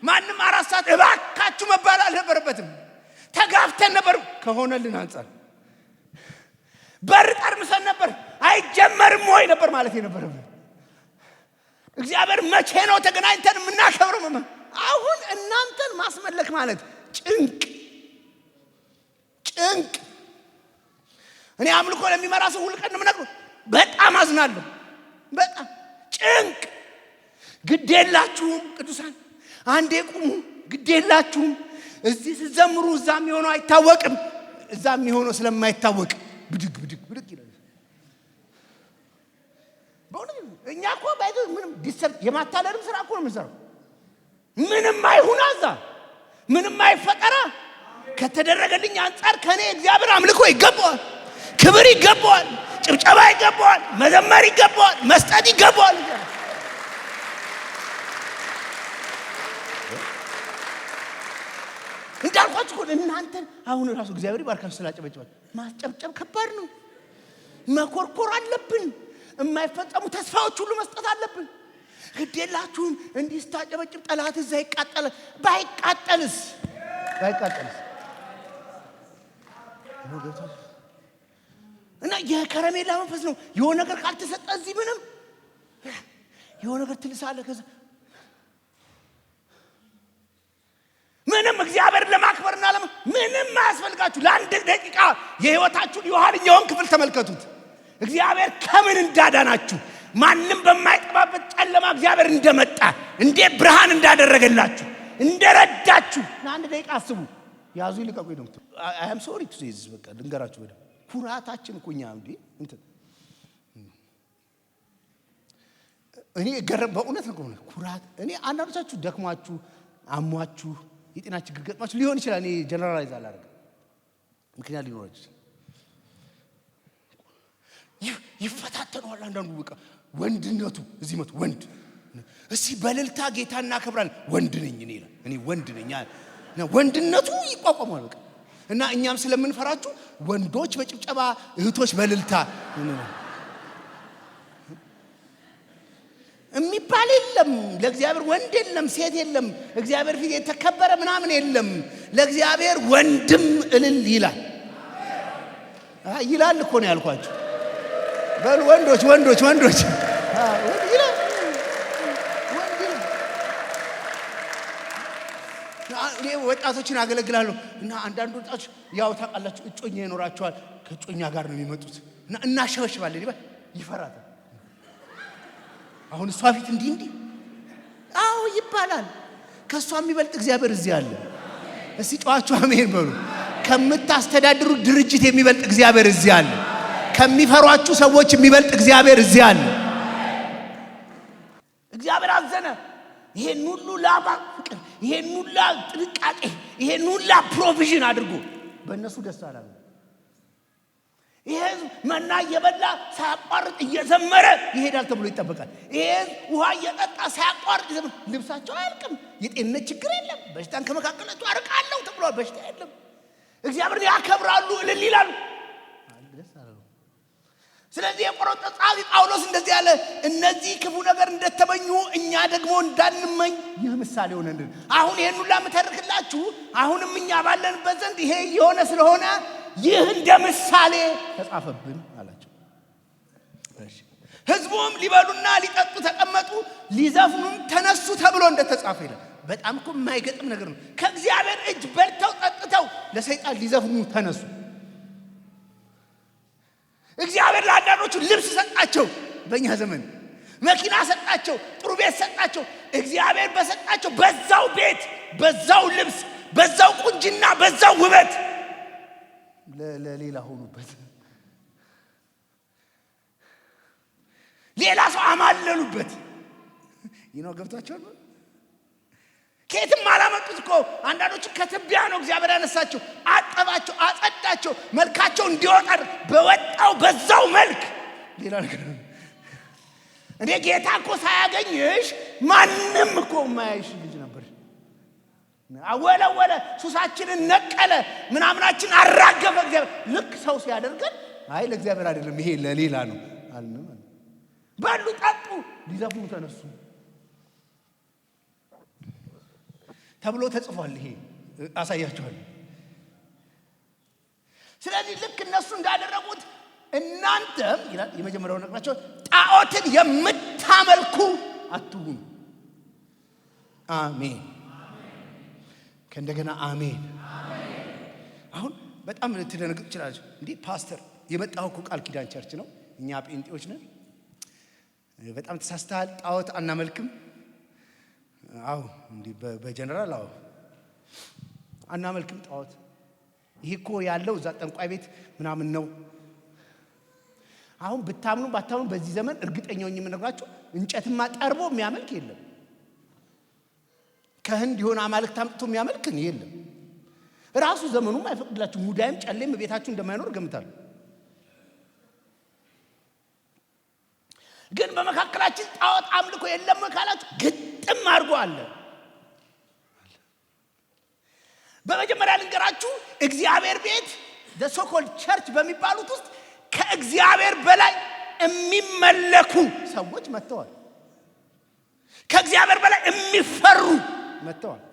ማንም አራት ሰዓት እባካችሁ መባል አልነበረበትም። ተጋፍተን ነበር ከሆነልን አንፃር። በር ጠርምሰን ነበር አይጀመርም ወይ ነበር ማለት የነበረብን። እግዚአብሔር መቼ ነው ተገናኝተን የምናከብረው? አሁን እናንተን ማስመለክ ማለት ጭንቅ። እኔ አምልኮ ለሚመራ ሰው ሁሉ ቀን ምነግረው በጣም አዝናለሁ። በጣም ጭንቅ። ግዴላችሁም ቅዱሳን አንዴ ቁሙ። ግዴላችሁም እዚህ ሲዘምሩ እዛ የሚሆነው አይታወቅም። እዛ የሚሆነው ስለማይታወቅ ብድግ ይላል። በእውነት እኛ እኮ ባይዘ ምንም ዲሰፕ የማታለልም ስራ እኮ ነው የምንሰራው። ምንም አይሁን አዛ ምንም አይፈጠራ ከተደረገልኝ አንፃር ከኔ እግዚአብሔር አምልኮ ይገባዋል፣ ክብር ይገባዋል፣ ጭብጨባ ይገባዋል፣ መዘመር ይገባዋል፣ መስጠት ይገባዋል። እንዳልኳችሁ እኮ እናንተ አሁን ራሱ እግዚአብሔር ይባርካችሁ ስላጨበጨባችሁ። ማስጨብጨብ ከባድ ነው። መኮርኮር አለብን። የማይፈጸሙ ተስፋዎች ሁሉ መስጠት አለብን። ግዴላችሁም እንዲህ ስታጨበጭብ ጠላት እዛ ይቃጠላል። ባይቃጠልስ እና የከረሜላ መንፈስ ነው። የሆነ ነገር ካልተሰጠ እዚህ ምንም የሆነ ነገር ትልሳለህ። ከዛ ምንም እግዚአብሔር ለማክበርና ምንም አያስፈልጋችሁ። ለአንድ ደቂቃ የህይወታችሁን የኋለኛውን ክፍል ተመልከቱት። እግዚአብሔር ከምን እንዳዳናችሁ፣ ማንም በማይጠባበት ጨለማ እግዚአብሔር እንደመጣ፣ እንዴት ብርሃን እንዳደረገላችሁ፣ እንደረዳችሁ ለአንድ ደቂቃ አስቡ። ያዙ ይልቀቁ ነው። አይ አም ሶሪ ቱ ሴ ዚስ። በቃ ልንገራችሁ ወደ ኩራታችን ኩኛ እንዴ እንትን እኔ ገረም በእውነት ነው ኩራት። እኔ አንዳንዶቻችሁ ደክሟችሁ አሟችሁ የጤና ችግር ገጥማችሁ ሊሆን ይችላል። እኔ ጀነራላይዝ አላደርግም፣ ምክንያት ሊኖር ይችላል። ይፈታተነዋል አንዳንዱ። በቃ ወንድነቱ እዚህ መቶ ወንድ እስቲ በልልታ ጌታ እናከብራለን። ወንድ ነኝ እኔ ወንድ ነኝ እና ወንድነቱ ይቋቋማል። በቃ እና እኛም ስለምንፈራችሁ ወንዶች በጭብጨባ እህቶች በልልታ የሚባል የለም። ለእግዚአብሔር ወንድ የለም፣ ሴት የለም። እግዚአብሔር ፊት የተከበረ ምናምን የለም። ለእግዚአብሔር ወንድም እልል ይላል እኮ ነው ያልኳችሁ። በል ወንዶች ይላል። እኔ ወጣቶችን አገለግላለሁ እና አንዳንድ ወጣቶች ያው ታውቃላችሁ እጮኛ ይኖራቸዋል። ከእጮኛ ጋር ነው የሚመጡት እና እናሸበሽባለን ይፈራል። አሁን እሷ ፊት እንዲህ አዎ ይባላል። ከሷ የሚበልጥ እግዚአብሔር እዚህ አለ። እስቲ ጫዋቹ አሜን በሉ። ከምታስተዳድሩ ድርጅት የሚበልጥ እግዚአብሔር እዚህ አለ። ከሚፈሯችሁ ሰዎች የሚበልጥ እግዚአብሔር እዚህ አለ። እግዚአብሔር አዘነ። ይሄን ሁሉ ላባ ፍቅር፣ ይሄን ሁሉ ጥንቃቄ፣ ይሄን ሁሉ ፕሮቪዥን አድርጎ በእነሱ ደስ አላለም። ይሄ መና እየበላ ሳያቋርጥ እየዘመረ ይሄዳል ተብሎ ይጠበቃል። ይሄ ውሃ እየጠጣ ሳያቋርጥ ልብሳቸው አያልቅም። የጤንነት ችግር የለም። በሽታን ከመካከላቸው አርቃለሁ ተብሏል። በሽታ የለም። እግዚአብሔርን ያከብራሉ፣ እልል ይላሉ። ስለዚህ የቆሮንቶስ ጸሐፊ ጳውሎስ እንደዚህ ያለ እነዚህ ክፉ ነገር እንደተመኙ እኛ ደግሞ እንዳንመኝ ይህ ምሳሌ ሆነልን። አሁን ይሄን ሁሉ የምተርክላችሁ አሁንም እኛ ባለንበት ዘንድ ይሄ የሆነ ስለሆነ ይህ እንደ ምሳሌ ተጻፈብን አላቸው። ሕዝቡም ሊበሉና ሊጠጡ ተቀመጡ፣ ሊዘፍኑም ተነሱ ተብሎ እንደተጻፈ ይላል። በጣም እኮ የማይገጥም ነገር ነው። ከእግዚአብሔር እጅ በልተው ጠጥተው ለሰይጣን ሊዘፍኑ ተነሱ። እግዚአብሔር ለአንዳንዶቹ ልብስ ሰጣቸው። በእኛ ዘመን መኪና ሰጣቸው፣ ጥሩ ቤት ሰጣቸው። እግዚአብሔር በሰጣቸው በዛው ቤት፣ በዛው ልብስ፣ በዛው ቁንጅና፣ በዛው ውበት ለሌላ ሆኑበት። ሌላ ሰው አማለሉበት። ገብታቸው ነው። ከየትም አላመጡት እኮ። አንዳንዶቹ ከትቢያ ነው እግዚአብሔር ያነሳቸው፣ አጠባቸው፣ አጸዳቸው፣ መልካቸው እንዲወጣ በወጣው በዛው መልክ ሌላ ነገር። እኔ ጌታ እኮ ሳያገኝሽ ማንም እኮ የማያይሽ ልጅ ነበር። አወለወለ፣ ሱሳችንን ነቀለ፣ ምናምናችን አራገፈ። እግዚአብሔር ልክ ሰው ሲያደርገን አይ ለእግዚአብሔር አይደለም ይሄ ለሌላ ነው አልንም። በሉ ጠጡ፣ ሊዘፍኑ ተነሱ ተብሎ ተጽፏል። ይሄ አሳያችኋለሁ። ስለዚህ ልክ እነሱ እንዳደረጉት እናንተም ይላል የመጀመሪያው ነገራቸው ጣዖትን የምታመልኩ አትሁኑ። አሜን። ከእንደገና አሜን። አሁን በጣም ልትደነግጡ ትችላላችሁ። እንዴ ፓስተር የመጣው እኮ ቃል ኪዳን ቸርች ነው፣ እኛ ጴንጤዎች ነን። በጣም ተሳስተሃል፣ ጣዖት አናመልክም። አዎ እንዴ በጀነራል አዎ አናመልክም ጣዖት። ይሄ እኮ ያለው እዛ ጠንቋይ ቤት ምናምን ነው። አሁን ብታምኑ ባታምኑ በዚህ ዘመን እርግጠኛው የምነግራችሁ እንጨትማ ጠርቦ የሚያመልክ የለም። ከህንድ የሆነ አማልክት አምጥቶ የሚያመልክን የለም። ራሱ ዘመኑም አይፈቅድላችሁ። ሙዳይም ጨሌም ቤታችሁ እንደማይኖር ገምታለሁ። ግን በመካከላችን ጣዖት አምልኮ የለም ካላችሁ ግጥም አድርጎ አለ። በመጀመሪያ ልንገራችሁ፣ እግዚአብሔር ቤት the so called church በሚባሉት ውስጥ ከእግዚአብሔር በላይ የሚመለኩ ሰዎች መጥተዋል። ከእግዚአብሔር በላይ የሚፈሩ መጥተዋል።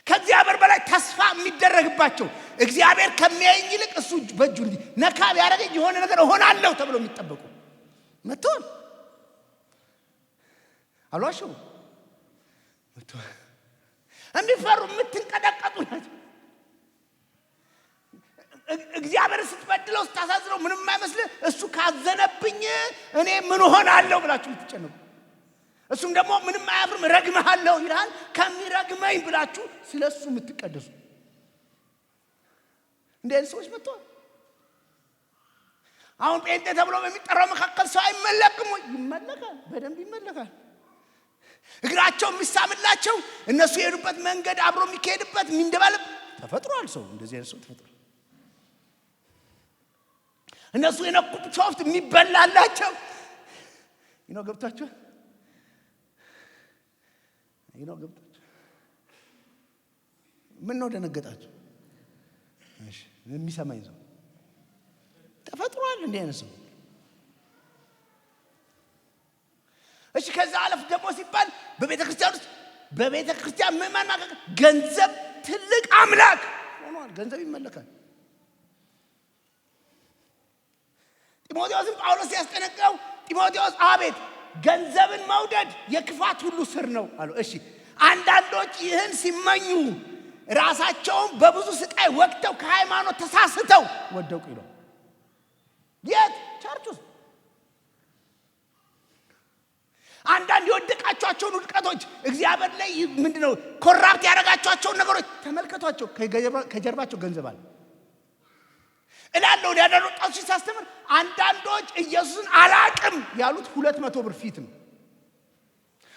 ከእግዚአብሔር በላይ ተስፋ የሚደረግባቸው እግዚአብሔር ከሚያየኝ ይልቅ እሱ በእጁ እንጂ ነካ ቢያደርገኝ የሆነ ነገር እሆናለሁ ተብሎ የሚጠበቁ መጥተዋል። አሏሽው መጥተዋል። የሚፈሩ የምትንቀጠቀጡ ናቸው። እግዚአብሔር ስትበድለው ስታሳዝነው ምንም አይመስልህ። እሱ ካዘነብኝ እኔ ምን ሆናለሁ ብላችሁ ልትጨነቁ፣ እሱም ደግሞ ምንም አያፍርም ረግመሃለሁ ይላል። ከሚረግመኝ ብላችሁ ስለሱ የምትቀደሱ እንደዚህ ሰዎች መጥተዋል። አሁን ጴንጤ ተብሎ በሚጠራው መካከል ሰው አይመለክም ወይ? ይመለካል፣ በደንብ ይመለካል። እግራቸው የሚሳምላቸው እነሱ የሄዱበት መንገድ አብሮ የሚካሄድበት የሚንደባለብ ተፈጥሯል። ሰው እንደዚህ አይነት ሰው ተፈጥሯል። እነሱ የነኩት ሶፍት የሚበላላቸው ገብታችሁ ገብታችሁ ምን ነው ደነገጣችሁ? እሺ የሚሰማኝ ሰው ተፈጥሯል እንዲህ አይነት ሰው። እሺ ከዛ አለፍ ደግሞ ሲባል በቤተክርስቲያን ውስጥ በቤተክርስቲያን ምእመናን መካከል ገንዘብ ትልቅ አምላክ ሆኗል። ገንዘብ ይመለካል። ጢሞቴዎስን ጳውሎስ ያስጠነቀቀው ጢሞቴዎስ አቤት ገንዘብን መውደድ የክፋት ሁሉ ስር ነው አለው። እሺ አንዳንዶች ይህን ሲመኙ ራሳቸውን በብዙ ስቃይ ወቅተው ከሃይማኖት ተሳስተው ወደቁ ይላል። የት ቸርች ውስጥ አንዳንድ የወደቃቸውን ውድቀቶች እግዚአብሔር ላይ ምንድነው ኮራፕት ያደረጋቸውን ነገሮች ተመልከቷቸው። ከጀርባቸው ገንዘብ አለ እላለሁ። ያዳሩ ጣሱ ሲያስተምር አንዳንዶች ኢየሱስን አላቅም ያሉት 200 ብር ፊት ነው።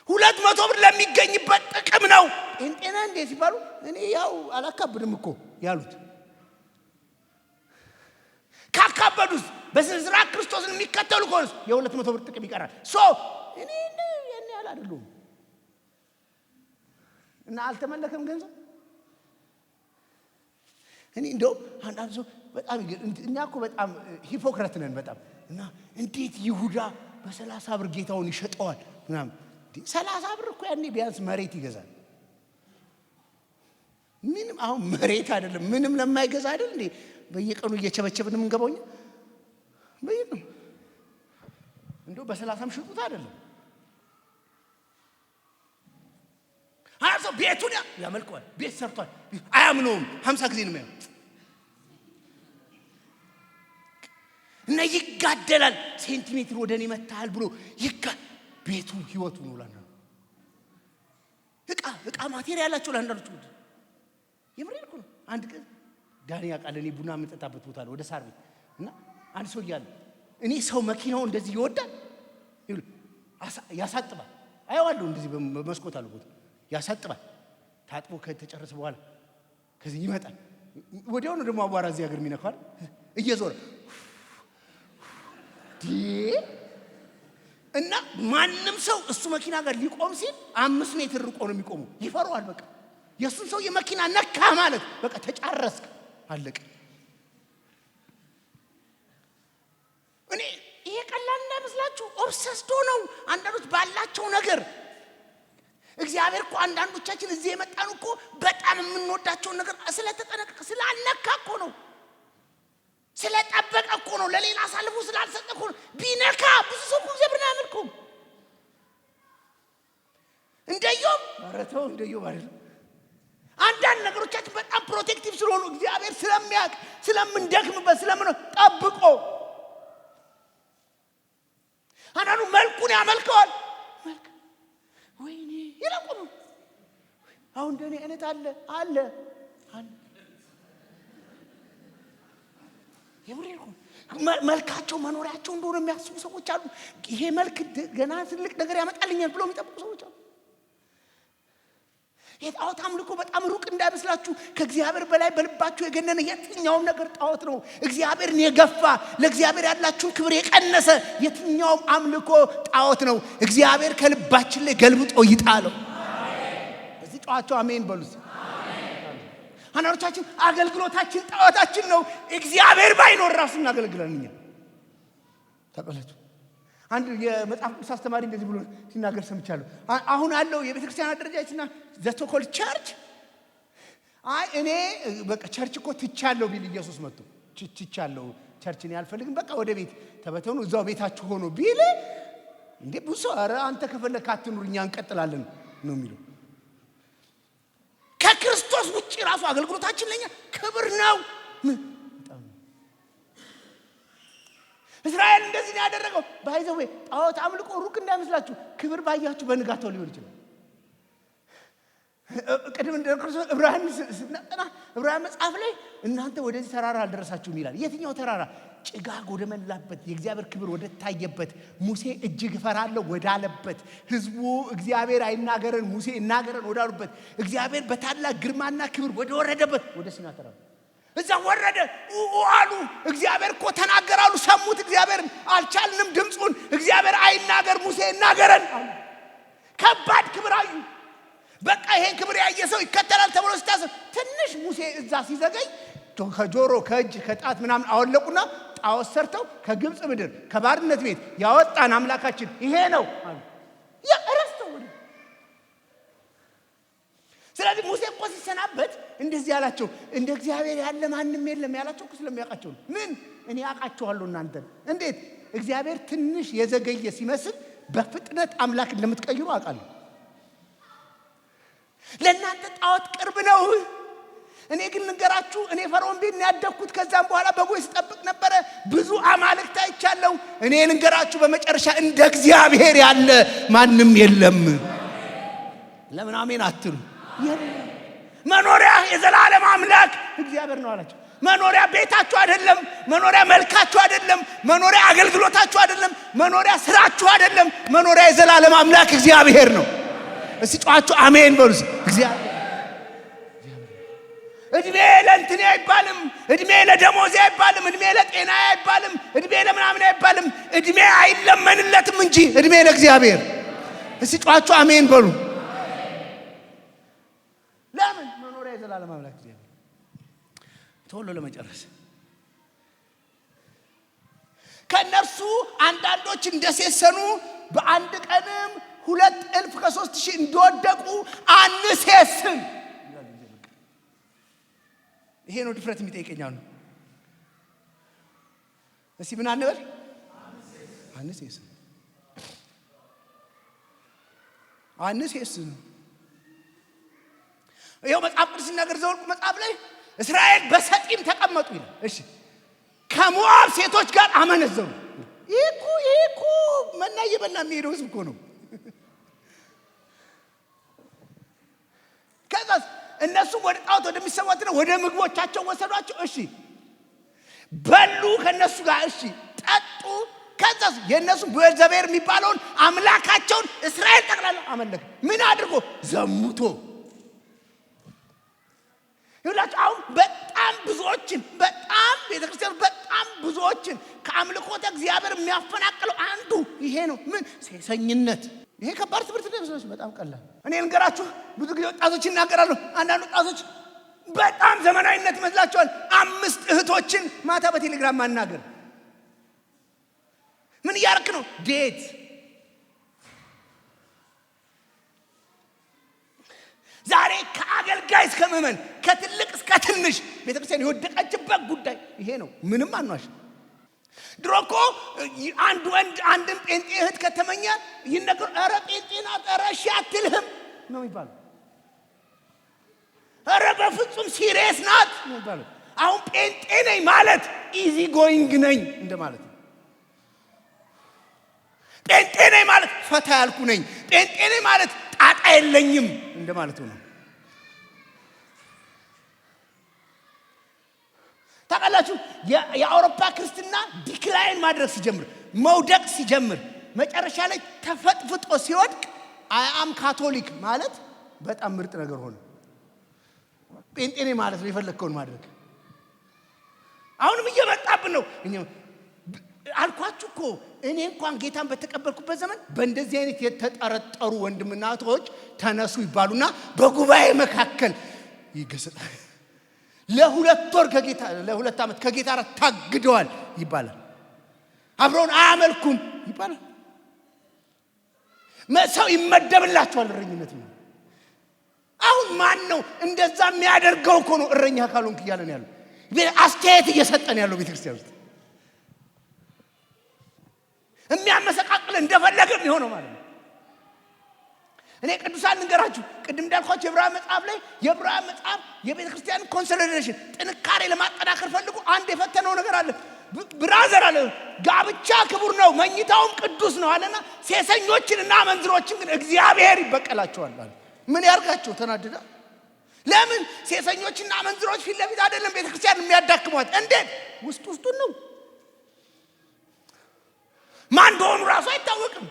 200 ብር ለሚገኝበት ጥቅም ነው። ጴንጤና እንዴ ሲባሉ እኔ ያው አላካብድም እኮ ያሉት ካካበዱስ በስንዝራ ክርስቶስን የሚከተሉ ከሆነ የ200 ብር ጥቅም ይቀራል። እኔ ያኔ አላደሉም እና አልተመለከም ገንዘብ። እኔ እንደው አንዳንድ ሰው በጣም እኛ እኮ በጣም ሂፖክራት ነን በጣም እና እንዴት ይሁዳ በ30 ብር ጌታውን ይሸጠዋል ምናምን። 30 ብር እኮ ያኔ ቢያንስ መሬት ይገዛል። ምንም አሁን መሬት አይደለም ምንም ለማይገዛ አይደል እንዴ በየቀኑ እየቸበቸብን የምንገባውኛ በየቀኑ እንደው በ30 ሽጡት አይደለም። አያሶ ቤቱን ያመልከዋል። ቤት ሰርቷል አያምነውም። 50 ጊዜ ነው የሚያው እና ይጋደላል። ሴንቲሜትር ወደኔ መታል ብሎ ቤቱ ህይወቱ ነው ላና እቃ ማቴሪያላቸው ላንዳርቹ የምሬን እኮ ነው። አንድ ቀን ዳንያ ቃለኔ ቡና መጠጣበት ቦታ ነው ወደ ሳር ቤት እና አንድ ሰው ይያል እኔ ሰው መኪናው እንደዚህ ይወዳል ያሳጥባል። አይዋለው እንደዚህ በመስኮት አለው ቦታ ያሳጥባል። ታጥቦ ከተጨረሰ በኋላ ከዚህ ይመጣል። ወዲያው ነው ደግሞ አቧራ እዚህ ሀገር የሚነካው እየዞረ እና ማንም ሰው እሱ መኪና ጋር ሊቆም ሲል 5 ሜትር ርቆ ነው የሚቆመው። ይፈራዋል። በቃ የሱን ሰው የመኪና ነካ ማለት በቃ ተጫረስክ አለቀ። እኔ ይሄ ቀላል እንዳይመስላችሁ ኦብሰስድ ነው አንዳንዶች ባላቸው ነገር። እግዚአብሔር እኮ አንዳንዶቻችን እዚህ የመጣን እኮ በጣም የምንወዳቸው ነገር ስለተጠነቀቀ ስላልነካ እኮ ነው፣ ስለጠበቀ እኮ ነው፣ ለሌላ አሳልፎ ስላልሰጠ እኮ ነው። ቢነካ ብዙ ሰው እግዚአብሔርን አያመልኩም። እንደየው ማረተው እንደየው አይደል አንዳንድ ነገሮቻችን በጣም ፕሮቴክቲቭ ስለሆኑ እግዚአብሔር ስለሚያውቅ ስለምንደክምበት ስለምን ጠብቆ አንዳንዱ መልኩን ያመልከዋል። መልክ ወይኔ ይላቆም አሁን እንደኔ አይነት አለ የምሬልኩ መልካቸው መኖሪያቸው እንደሆነ የሚያስቡ ሰዎች አሉ። ይሄ መልክ ገና ትልቅ ነገር ያመጣልኛል ብለው የሚጠብቁ ሰዎች አሉ። የጣዖት አምልኮ በጣም ሩቅ እንዳይመስላችሁ። ከእግዚአብሔር በላይ በልባችሁ የገነነ የትኛውም ነገር ጣዖት ነው። እግዚአብሔርን የገፋ ለእግዚአብሔር ያላችሁን ክብር የቀነሰ የትኛውም አምልኮ ጣዖት ነው። እግዚአብሔር ከልባችን ላይ ገልብጦ ይጣለው። እዚህ ጫዋቸው አሜን በሉት። አንዳንዶቻችን አገልግሎታችን ጣዖታችን ነው። እግዚአብሔር ባይኖር ራሱ እናገለግላለን እኛ። ተቀበላችሁ አንድ የመጽሐፍ ቅዱስ አስተማሪ እንደዚህ ብሎ ሲናገር ሰምቻለሁ። አሁን አለው የቤተክርስቲያን አደረጃጀትና ዘቶኮል ቸርች እኔ በቃ ቸርች እኮ ትቻለሁ ቢል ኢየሱስ መጥቶ ትቻለሁ ቸርችን ያልፈልግም በቃ ወደ ቤት ተበተኑ እዛው ቤታችሁ ሆኖ ቢል እንዴ ብዙ ኧረ አንተ ከፈለክ አትኑር እኛ እንቀጥላለን ነው የሚለው። ከክርስቶስ ውጪ ራሱ አገልግሎታችን ለኛ ክብር ነው። እስራኤል እንደዚህ ነው ያደረገው። ባይዘው ጣዖት አምልኮ ሩቅ እንዳይመስላችሁ። ክብር ባያችሁ በንጋታው ሊሆን ይችላል። ቀደም እንደከርሶ ዕብራውያን መጽሐፍ ላይ እናንተ ወደዚህ ተራራ አልደረሳችሁም ይላል። የትኛው ተራራ? ጭጋግ ወደ መላበት የእግዚአብሔር ክብር ወደ ታየበት ሙሴ እጅግ ፈራለሁ ወዳለበት ህዝቡ እግዚአብሔር አይናገረን ሙሴ እናገረን ወዳሉበት እግዚአብሔር በታላቅ ግርማና ክብር ወደ ወረደበት ወደ ሲና ተራራ እዛ ወረደ አሉ። እግዚአብሔር እኮ ተናገራሉ። ሰሙት። እግዚአብሔርን አልቻልንም ድምጹን። እግዚአብሔር አይናገር ሙሴ እናገረን። ከባድ ክብር አዩ። በቃ ይሄን ክብር ያየ ሰው ይከተላል ተብሎ ሲታሰብ ትንሽ ሙሴ እዛ ሲዘገይ ከጆሮ ከእጅ ከጣት ምናምን አወለቁና ጣዖት ሰርተው ከግብጽ ምድር ከባርነት ቤት ያወጣን አምላካችን ይሄ ነው አሉ። ያ ረስተው ስለዚህ ሙሴ እኮ ሲሰናበት እንደዚህ ያላቸው እንደ እግዚአብሔር ያለ ማንም የለም ያላቸው እኮ ስለሚያውቃቸው ነው። ምን እኔ አውቃቸዋለሁ እናንተ እንዴት እግዚአብሔር ትንሽ የዘገየ ሲመስል በፍጥነት አምላክ እንደምትቀይሩ አውቃለሁ። ለእናንተ ጣዖት ቅርብ ነው። እኔ ግን ልንገራችሁ እኔ ፈርዖን ቤት ነው ያደግኩት። ከዛም በኋላ በጎይ ስጠብቅ ነበር። ብዙ አማልክት አይቻለሁ። እኔ ልንገራችሁ በመጨረሻ እንደ እግዚአብሔር ያለ ማንም የለም። ለምን አሜን አትሉ? መኖሪያ የዘላለም አምላክ እግዚአብሔር ነው አላቸው። መኖሪያ ቤታችሁ አይደለም፣ መኖሪያ መልካችሁ አይደለም፣ መኖሪያ አገልግሎታችሁ አይደለም፣ መኖሪያ ስራችሁ አይደለም። መኖሪያ የዘላለም አምላክ እግዚአብሔር ነው። እስቲ ጫዋችሁ አሜን በሉ። እግዚአብሔር እድሜ ለእንትን አይባልም፣ እድሜ ለደሞዝ አይባልም፣ እድሜ ለጤና አይባልም፣ እድሜ ለምናምን አይባልም። እድሜ አይለመንለትም እንጂ እድሜ ለእግዚአብሔር። እስቲ ጫዋችሁ አሜን በሉ። ለምን መኖሪያ የዘላለም አምላክ እግዚአብሔር። ቶሎ ለመጨረስ ከነርሱ አንዳንዶች እንደሴሰኑ በአንድ ቀንም 2,000 ከ3,000 እንደወደቁ አንሴስን። ይሄ ነው ድፍረት የሚጠይቀኛው። እስቲ ምን አንበል? አንሴስን አንሴስን። ይሄው መጽሐፍ ቅዱስ ሲናገር ዘኍልቍ መጽሐፍ ላይ እስራኤል በሰጢም ተቀመጡ ይላል። እሺ ከሞዓብ ሴቶች ጋር አመነዘሩ። ይሄ እኮ መና እየበላ የሚሄደው ሕዝብ እኮ ነው። ከዛስ እነሱ ወደ ጣዖት ወደሚሰዋትና ወደ ምግቦቻቸው ወሰዷቸው። እሺ በሉ ከነሱ ጋር፣ እሺ ጠጡ። ከዛስ የነሱ ቤልዜቡል የሚባለውን አምላካቸውን እስራኤል ጠቅላላ አመለከ። ምን አድርጎ? ዘሙቶ። ይኸውላችሁ አሁን በጣም ቤተክርስቲያን በጣም ብዙዎችን ከአምልኮተ እግዚአብሔር የሚያፈናቅለው አንዱ ይሄ ነው። ምን? ሴሰኝነት። ይሄ ከባድ ትምህርት ነው። በጣም ቀላል። እኔ እንገራችሁ፣ ብዙ ጊዜ ወጣቶች ይናገራሉ። አንዳንድ ወጣቶች በጣም ዘመናዊነት ይመስላቸዋል። 5 እህቶችን ማታ በቴሌግራም ማናገር። ምን እያደረክ ነው? ዴት። ዛሬ ከአገልጋይ እስከ ምዕመን፣ ከትልቅ እስከ ትንሽ ቤተክርስቲያን የወደቀችበት ጉዳይ ይሄ ነው። ምንም አንዋሽ። ድሮ እኮ አንድ ወንድ አንድን ጴንጤ እህት ከተመኘ ይነገር፣ ኧረ ጴንጤ ናት፣ ኧረ እሺ አትልህም ነው የሚባለው። ኧረ በፍጹም ሲሪየስ ናት ነው የሚባለው። አሁን ጴንጤ ነኝ ማለት ኢዚ ጎይንግ ነኝ እንደማለት ነው። ጴንጤ ነኝ ማለት ፈታ ያልኩ ነኝ፣ ጴንጤ ነኝ ማለት ጣጣ የለኝም እንደማለት ነው። ታውቃላችሁ የአውሮፓ ክርስትና ዲክላይን ማድረግ ሲጀምር፣ መውደቅ ሲጀምር፣ መጨረሻ ላይ ተፈጥፍጦ ሲወድቅ አይ አም ካቶሊክ ማለት በጣም ምርጥ ነገር ሆነ። ጴንጤ ነኝ ማለት ነው የፈለከውን ማድረግ። አሁንም እየመጣብን ነው። አልኳችሁ እኮ እኔ እንኳን ጌታን በተቀበልኩበት ዘመን በእንደዚህ አይነት የተጠረጠሩ ወንድምና እህቶች ተነሱ ይባሉና በጉባኤ መካከል ይገሰጣል። ለ2 ዓመት ከጌታ ጋር ታግደዋል ይባላል። አብረውን አያመልኩም ይባላል። ሰው ይመደብላቸዋል እረኝነት ነው። አሁን ማን ነው እንደዛ የሚያደርገው? እኮ ነው እረኛ ካልሆንክ እያለን ያለው አስተያየት እየሰጠን ያለው ቤተክርስቲያን ውስጥ የሚያመሰቃቅል እንደፈለገ የሚሆነው ማለት ነው። እኔ ቅዱሳን እንገራችሁ፣ ቅድም እንዳልኳችሁ የዕብራውያን መጽሐፍ ላይ የዕብራውያን መጽሐፍ የቤተክርስቲያን ኮንሶሊዴሽን ጥንካሬ ለማጠናከር ፈልጉ አንድ የፈተነው ነገር አለ። ብራዘር አለ ጋብቻ ክቡር ነው መኝታውም ቅዱስ ነው አለና ሴሰኞችንና መንዝሮችን ግን እግዚአብሔር ይበቀላቸዋል አለ። ምን ያርጋቸው? ተናደደ። ለምን? ሴሰኞችና መንዝሮች ፊት ለፊት አይደለም ቤተክርስቲያን የሚያዳክሟት። እንዴት? ውስጡን ነው። ማን እንደሆኑ ራሱ አይታወቅም።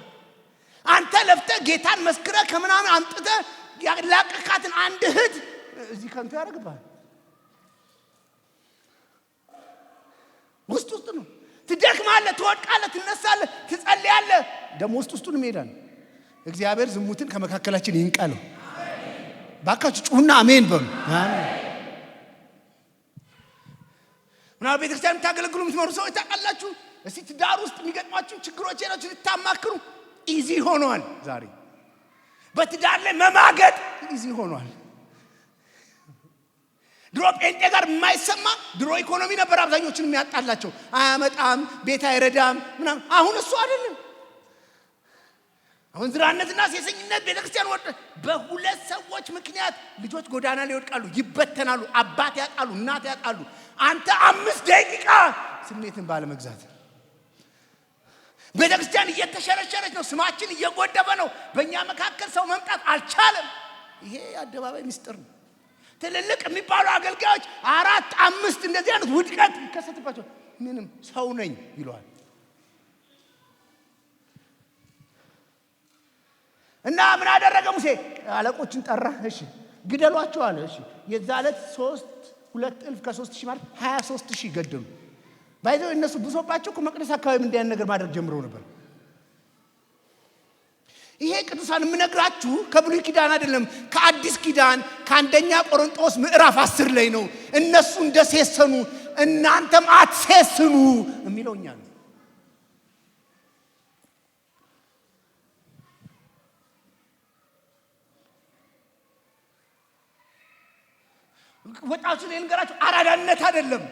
አንተ ለፍተህ ጌታን መስክረህ ከምናምን አምጥተህ ያላቀካትን አንድ እህት እዚህ ከንቱ ያደርግብሃል። ውስጥ ነው። ትደክማለህ፣ ትወድቃለህ፣ ትነሳለህ፣ ትጸልያለህ። ደግሞ ውስጡን ይሄዳል። እግዚአብሔር ዝሙትን ከመካከላችን ይንቀለው። ባካችሁ ጩሁና አሜን በሉ። አሜን። ምናልባት ቤተክርስቲያን የምታገለግሉ የምትመሩ ሰዎች ታውቃላችሁ። እስቲ ትዳር ውስጥ የሚገጥሟችሁ ችግሮች ናቸው ልታማክሩ ኢዚ ሆኗል። ዛሬ በትዳር ላይ መማገጥ ኢዚ ሆኗል። ድሮ ጴንጤ ጋር የማይሰማ ድሮ ኢኮኖሚ ነበር አብዛኞቹን የሚያጣላቸው። አያመጣም፣ ቤት አይረዳም ምናምን። አሁን እሱ አይደለም። አሁን ዝራነትና ሴሰኝነት ቤተክርስቲያን ወደ በሁለት ሰዎች ምክንያት ልጆች ጎዳና ላይ ይወድቃሉ፣ ይበተናሉ፣ አባት ያጣሉ፣ እናት ያጣሉ። አንተ 5 ደቂቃ ስሜትን ባለመግዛት ቤተክርስቲያን እየተሸረሸረች ነው። ስማችን እየጎደበ ነው። በእኛ መካከል ሰው መምጣት አልቻለም። ይሄ አደባባይ ምስጢር ነው። ትልልቅ የሚባሉ አገልጋዮች 4 5 እንደዚህ አይነት ውድቀት ይከሰትባቸው ምንም ሰው ነኝ ይሏል። እና ምን አደረገ ሙሴ? አለቆችን ጠራ። እሺ ግደሏቸው አለ። እሺ የዛ ዕለት 3 2,000 ማለት 23,000 ገደሉ። ባይዘው እነሱ ብሶባቸው ከመቅደስ አካባቢ እንዲያን ነገር ማድረግ ጀምረው ነበር። ይሄ ቅዱሳን የምነግራችሁ ከብሉይ ኪዳን አይደለም፣ ከአዲስ ኪዳን ከአንደኛ ቆሮንቶስ ምዕራፍ 10 ላይ ነው። እነሱ እንደሴሰኑ እናንተም አትሴስኑ የሚለው እኛ ነው። ወጣቱ ላይ ልንገራችሁ፣ አራዳነት አይደለም።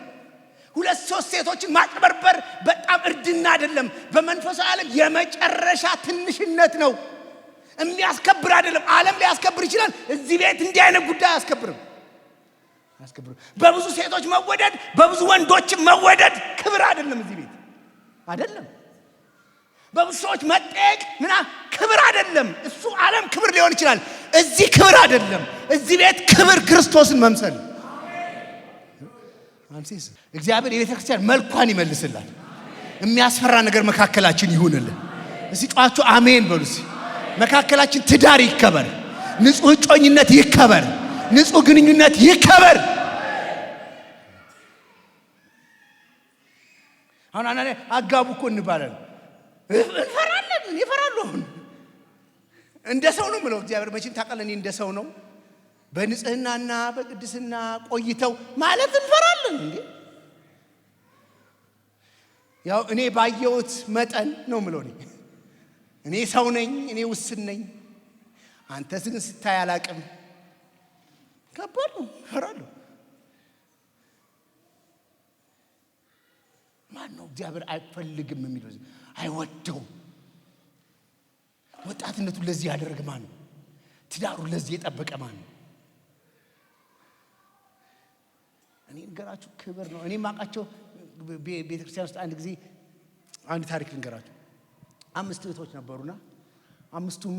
2-3 ሴቶችን ማጭበርበር በጣም እርድና አይደለም። በመንፈሳዊ ዓለም የመጨረሻ ትንሽነት ነው። የሚያስከብር አይደለም። ዓለም ሊያስከብር ይችላል። እዚህ ቤት እንዲህ አይነት ጉዳይ አያስከብርም። በብዙ ሴቶች መወደድ፣ በብዙ ወንዶች መወደድ ክብር አይደለም። እዚህ ቤት አይደለም። በብዙ ሰዎች መጠየቅ ክብር አይደለም። እሱ ዓለም ክብር ሊሆን ይችላል። እዚህ ክብር አይደለም። እዚህ ቤት ክብር ክርስቶስን መምሰል። አንሲስ እግዚአብሔር የቤተክርስቲያን መልኳን ይመልስላል። የሚያስፈራ ነገር መካከላችን ይሁንልን። እስቲ ጫዋቹ አሜን በሉ። መካከላችን ትዳር ይከበር፣ ንጹህ ጮኝነት ይከበር፣ ንጹህ ግንኙነት ይከበር። አሁን አጋቡ እኮ እንባላለን፣ እንፈራለን። ይፈራሉ። እንደ ሰው ነው ምለው እግዚአብሔር መቼም ታውቃለህ፣ እንደ ሰው ነው። በንጽህናና በቅድስና ቆይተው ማለት እንፈራለን እንዴ። ያው እኔ ባየሁት መጠን ነው ምለው። እኔ ሰው ነኝ፣ እኔ ውስን ነኝ። አንተ ግን ስታይ አላቅም። ከባድ ነው። እፈራለሁ። ማን ነው እግዚአብሔር አይፈልግም የሚለው? አይወደውም። ወጣትነቱን ለዚህ ያደረገ ማን ነው? ትዳሩን ለዚህ የጠበቀ ማን ነው? እኔ ልንገራችሁ፣ ክብር ነው። እኔ ማቃቸው ቤተክርስቲያን ውስጥ አንድ ጊዜ አንድ ታሪክ ልንገራችሁ። 5 እህቶች ነበሩና 5ቱም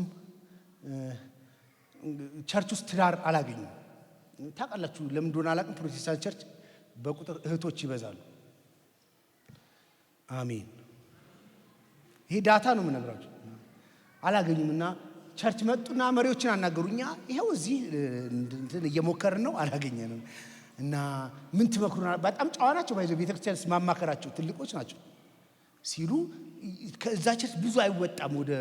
ቸርች ውስጥ ትዳር አላገኙም። ታውቃላችሁ ለምን እንደሆነ አላውቅም። ፕሮቴስታንት ቸርች በቁጥር እህቶች ይበዛሉ። አሜን። ይሄ ዳታ ነው የምነግራችሁ። አላገኙምና ቸርች መጡና መሪዎችን አናገሩኛ። ይሄው እዚህ እንትን እየሞከርን ነው፣ አላገኘንም እና ምን ትመክሩና? በጣም ጨዋ ናቸው። ባይዘው ቤተክርስቲያን ማማከራቸው ትልቆች ናቸው ሲሉ ከዛ ቸርች ብዙ አይወጣም ወደ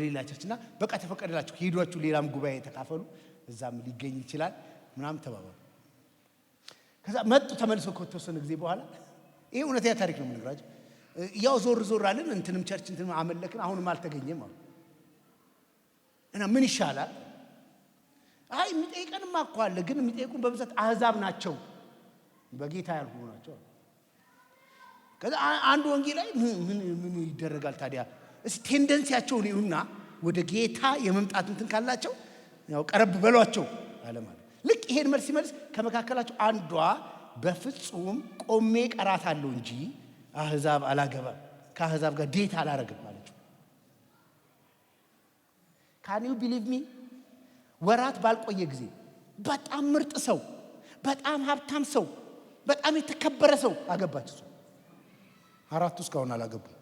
ሌላ ቸርችና በቃ ተፈቀደላችሁ፣ ሄዷችሁ ሌላም ጉባኤ ተካፈሉ፣ እዛም ሊገኝ ይችላል ምናምን ተባባሉ። ከዛ መጡ ተመልሰው ከተወሰነ ጊዜ በኋላ ይሄ እውነተኛ ታሪክ ነው የምነግራችሁ። ያው ዞር አለን እንትንም ቸርች እንትንም አመለክን፣ አሁንም አልተገኘም አሉ እና ምን ይሻላል? አይ የሚጠይቀንማ እኮ አለ፣ ግን የሚጠይቁን በብዛት አህዛብ ናቸው፣ በጌታ ያልሆኑ ናቸው። ከዛ አንድ ወንጌል ላይ ምን ይደረጋል ታዲያ? እስቲ ቴንደንሲያቸውን ይሁንና ወደ ጌታ የመምጣት እንትን ካላቸው ያው ቀረብ በሏቸው አለ ማለት። ልክ ይሄን መልስ ሲመልስ ከመካከላቸው አንዷ በፍጹም ቆሜ ቀራታለሁ እንጂ አህዛብ አላገባም፣ ከአህዛብ ጋር ዴት አላረግም ማለት ነው። ካን ዩ ቢሊቭ ሚ? ወራት ባልቆየ ጊዜ በጣም ምርጥ ሰው፣ በጣም ሀብታም ሰው፣ በጣም የተከበረ ሰው አገባች። እሱ 4 እስካሁን አላገቡም።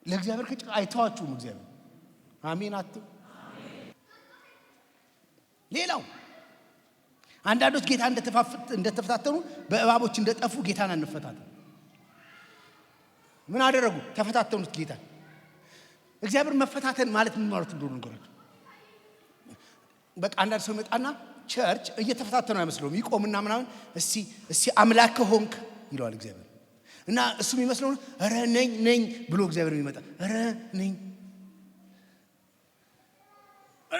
ለእግዚአብሔር ከጭቃ አይተዋችሁም። እግዚአብሔር አሜን አትሉ። ሌላው አንዳንዶች ጌታ እንደተፈታተኑ በእባቦች እንደጠፉ ጌታን አንፈታተን። ምን አደረጉ? ተፈታተኑት ጌታ። እግዚአብሔር መፈታተን ማለት ምን ማለት እንደሆነ ንገራችሁ። በቃ አንዳንድ ሰው መጣና ቸርች እየተፈታተኑ አይመስለውም። ይቆምና ምናምን እስቲ አምላክ ሆንክ ይለዋል እግዚአብሔር። እና እሱ የሚመስለው ኧረ ነኝ ብሎ እግዚአብሔር የሚመጣ ኧረ ነኝ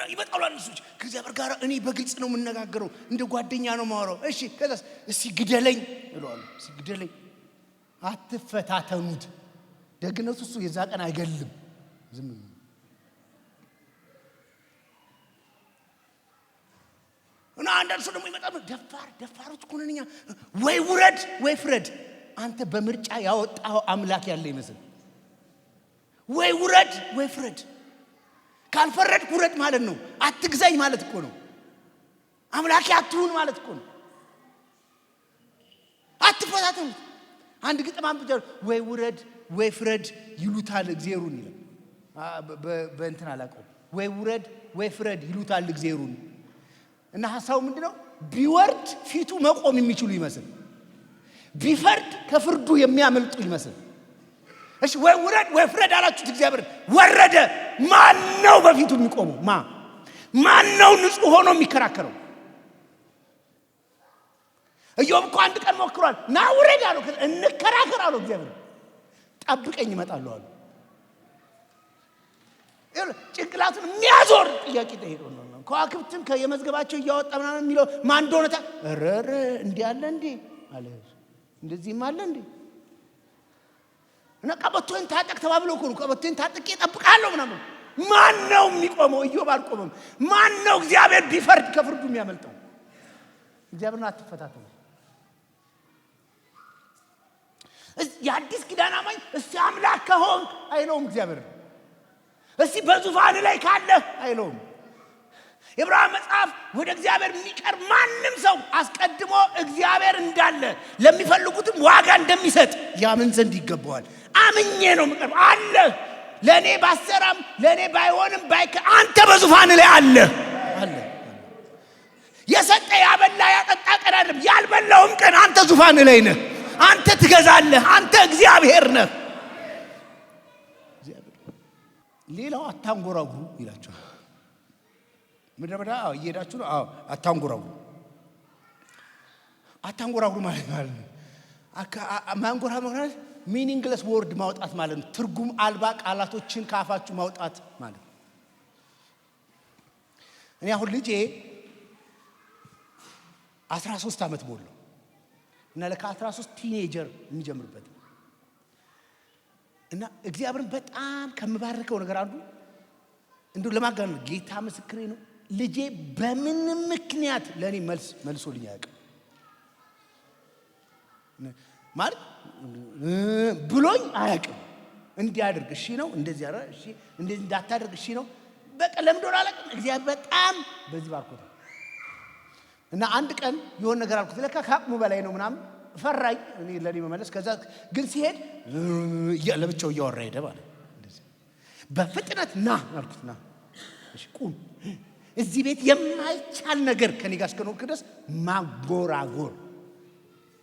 ይመጣሉ። አንሱች ከእግዚአብሔር ጋር እኔ በግልጽ ነው የምነጋገረው፣ እንደ ጓደኛ ነው የማወራው። እሺ ከዛስ እስቲ ግደለኝ ይለዋል። እስቲ ግደለኝ። አትፈታተኑት። ደግነቱ እሱ የዛ ቀን አይገልም፣ ዝም ብሎ እና አንዳንድ ሰው ደግሞ ይመጣል። ደፋሮች እኮ ነን እኛ። ወይ ውረድ ወይ ፍረድ። አንተ በምርጫ ያወጣው አምላክ ያለ ይመስል ወይ ውረድ ወይ ፍረድ። ካልፈረድክ ውረድ ማለት ነው። አትግዛኝ ማለት እኮ ነው። አምላኬ አትሁን ማለት እኮ ነው። አትፈታተኑ። አንድ ግጥም አንብቻ ወይ ውረድ ወይ ፍረድ ይሉታል እግዚአብሔርን ይላል። በእንትን አላቀው ወይ ውረድ ወይ ፍረድ ይሉታል እግዚአብሔርን። እና ሐሳቡ ምንድነው? ቢወርድ ፊቱ መቆም የሚችሉ ይመስል፣ ቢፈርድ ከፍርዱ የሚያመልጡ ይመስል። እሺ ወይ ውረድ ወይ ፍረድ አላችሁት እግዚአብሔር ወረደ። ማን ነው በፊቱ የሚቆመው? ማን ነው ንጹህ ሆኖ የሚከራከረው? ኢዮብ እኮ አንድ ቀን ሞክሯል። ና ውረድ አለው፣ እንከራከር አለው እግዚአብሔር። ጠብቀኝ እመጣለሁ አለው። ጭንቅላቱን የሚያዞር ጥያቄ ጠይቀው ነው። ከዋክብትን ከየመዝገባቸው እያወጣ ምናምን የሚለው ማን እንደሆነ ረረ እንዲህ አለ እንዴ አለ። እንደዚህም አለ እንዴ? እና ቀበቶን ታጠቅ ተባብለው እኮ ነው። ቀበቶን ታጥቄ እጠብቅሃለሁ ምናምን። ማን ነው የሚቆመው? ኢዮብ አልቆመም። ማን ነው እግዚአብሔር ቢፈርድ ከፍርዱ የሚያመልጠው? እግዚአብሔርን አትፈታተኑ። የአዲስ ኪዳን አማኝ እስቲ አምላክ ከሆንክ አይለውም እግዚአብሔር። እስቲ በዙፋን ላይ ካለህ አይለውም። የዕብራውያን መጽሐፍ ወደ እግዚአብሔር የሚቀርብ ማንም ሰው አስቀድሞ እግዚአብሔር እንዳለ ለሚፈልጉትም ዋጋ እንደሚሰጥ ያምን ዘንድ ይገባዋል። አምኜ ነው የምቀርበው። አለ ለእኔ ባሰራም ለእኔ ባይሆንም አንተ በዙፋን ላይ አለ። የሰጠ ያበላ ያጠጣ ቀን አይደለም፣ ያልበላውም ቀን አንተ ዙፋን ላይ ነህ። አንተ ትገዛለህ። አንተ እግዚአብሔር ነህ። ሌላው አታንጎራጉሩ ይላችኋል። ምድረ በዳ እየሄዳችሁ ነው። አታንጎራጉሩ። አታንጎራጉሩ ማለት ነው ማንጎራጉሩ ማለት ሚኒንግለስ ወርድ ማውጣት ማለት ነው። ትርጉም አልባ ቃላቶችን ካፋችሁ ማውጣት ማለት ነው። እኔ አሁን ልጄ 13 ዓመት ሞላው እና ለካ 13 ቲኔጀር የሚጀምርበት እና እግዚአብሔርን በጣም ከምባርከው ነገር አንዱ እንዶ ለማጋነን ጌታ ምስክሬ ነው። ልጄ በምንም ምክንያት ለኔ መልሶልኝ አያውቅም። ማለት ብሎኝ አያውቅም። እንዲያደርግ እሺ ነው፣ እንደዚህ አረ እሺ፣ እንደዚህ እንዳታደርግ እሺ ነው። በቃ ለምን ዶር አላውቅም። እግዚአብሔር በጣም በዚህ ባርኮት እና አንድ ቀን የሆነ ነገር አልኩት። ለካ ከአቅሙ በላይ ነው ምናምን ፈራኝ። እኔ ለኔ መመለስ ከዛ ግን ሲሄድ ለብቻው እያወራ ሄደ ማለት እንደዚህ በፍጥነት ና አልኩት። ና እሺ ቁም። እዚህ ቤት የማይቻል ነገር ከኔ ጋር እስከኖርክ ድረስ ማጎራጎር።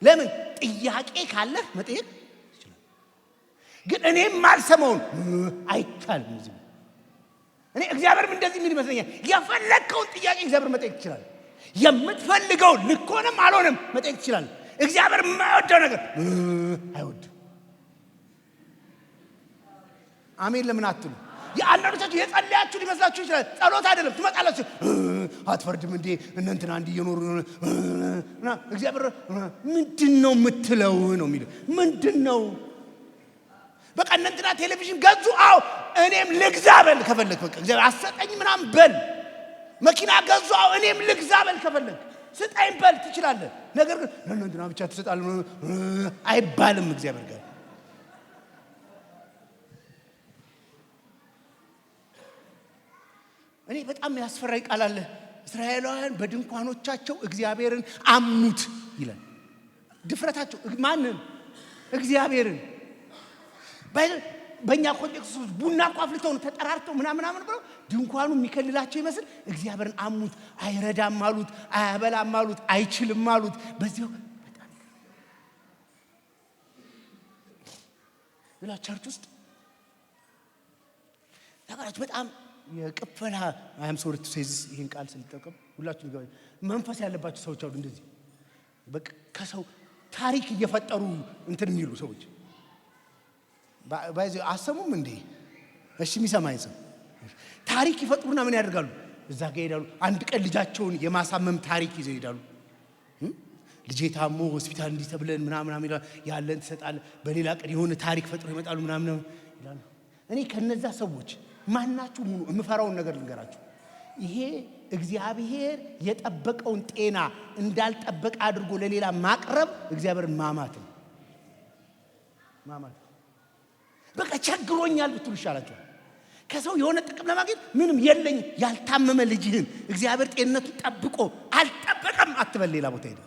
ለምን ጥያቄ ካለ መጠየቅ ይችላል። ግን እኔ ማልሰማውን አይቻልም። እኔ እግዚአብሔርም እንደዚህ ምን ይመስለኛል፣ የፈለከውን ጥያቄ እግዚአብሔር መጠየቅ ይችላል። የምትፈልገው ልኮንም አልሆነም መጠየቅ ይችላል። እግዚአብሔር የማይወደው ነገር አይወድም። አሜን። ለምን አትሉ? የአንዳንዶቻችሁ የጸለያችሁ ሊመስላችሁ ይችላል። ጸሎት አይደለም። ትመጣላችሁ አትፈርድም እንዴ እንትና እንዲህ እየኖሩ እና እግዚአብሔር ምንድነው የምትለው ነው የሚለው። ምንድነው በቃ እንትና ቴሌቪዥን ገዙ። አዎ እኔም ልግዛ በል ከፈለክ። በቃ እግዚአብሔር አሰጠኝ ምናምን በል። መኪና ገዙ። አዎ እኔም ልግዛ በል ከፈለክ። ስጠኝ በል ትችላለህ። ነገር ግን ለእንትና ብቻ ትሰጣለህ አይባልም እግዚአብሔር ጋር። እኔ በጣም ያስፈራኝ ቃል አለ። እስራኤላውያን በድንኳኖቻቸው እግዚአብሔርን አሙት ይላል። ድፍረታቸው ማንን? እግዚአብሔርን። በእኛ ኮንቴክስት ቡና እኮ አፍልተው ነው ተጠራርተው ምናምን ብለው ድንኳኑ የሚከልላቸው ይመስል እግዚአብሔርን አሙት። አይረዳም አሉት፣ አያበላም አሉት፣ አይችልም አሉት። በዚህ በጣም ቸርች ውስጥ ታውቃላችሁ በጣም የቅፈላ አም ሶሪ ቱ ሴይ ዚስ ይሄን ቃል ስለተጠቀም ሁላችሁ ይገባል። መንፈስ ያለባቸው ሰዎች አሉ እንደዚህ በቃ ከሰው ታሪክ እየፈጠሩ እንትን የሚሉ ሰዎች ባይዘ አሰሙም እንዴ? እሺ የሚሰማኝ ሰው ታሪክ ይፈጥሩና ምን ያደርጋሉ? እዛ ጋር ይሄዳሉ። አንድ ቀን ልጃቸውን የማሳመም ታሪክ ይዘው ይሄዳሉ። ልጄ ታሞ ሆስፒታል እንዲህ ተብለን ምናምን ያለን ትሰጣለህ። በሌላ ቀን የሆነ ታሪክ ፈጥረው ይመጣሉ ምናምን ይላሉ። እኔ ከነዛ ሰዎች ማናችሁ ሙሉ የምፈራውን ነገር ልንገራችሁ። ይሄ እግዚአብሔር የጠበቀውን ጤና እንዳልጠበቀ አድርጎ ለሌላ ማቅረብ እግዚአብሔርን ማማት ነው። ማማት በቃ ቸግሮኛል ብትሉ ይሻላችኋል። ከሰው የሆነ ጥቅም ለማግኘት ምንም የለኝ ያልታመመ ልጅህን እግዚአብሔር ጤንነቱን ጠብቆ አልጠበቀም አትበል። ሌላ ቦታ ሄደ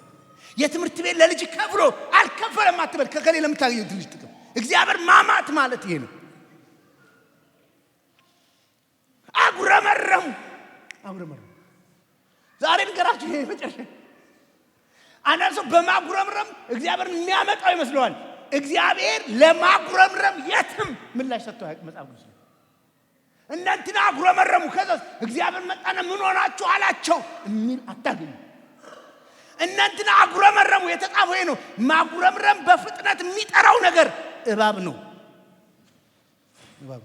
የትምህርት ቤት ለልጅ ከፍሎ አልከፈለም አትበል። ከከሌ ለምታገኘው ትንሽ ጥቅም እግዚአብሔር ማማት ማለት ይሄ ነው። አጉረመረሙ ዛሬ ንገራችሁ ይሄ መጨረሻ አንዳንድ ሰው በማጉረምረም እግዚአብሔርን የሚያመጣው ይመስለዋል። እግዚአብሔር ለማጉረምረም የትም ምላሽ ሰጥቶ መጽሐፍ ቅዱስ እናንተና አጉረመረሙ ከዛ እግዚአብሔር መጣና ምን ሆናችሁ አላቸው የሚል አታገኙ። እናንተና አጉረመረሙ የተጻፈው ነው። ማጉረምረም በፍጥነት የሚጠራው ነገር እባብ ነው። እባብ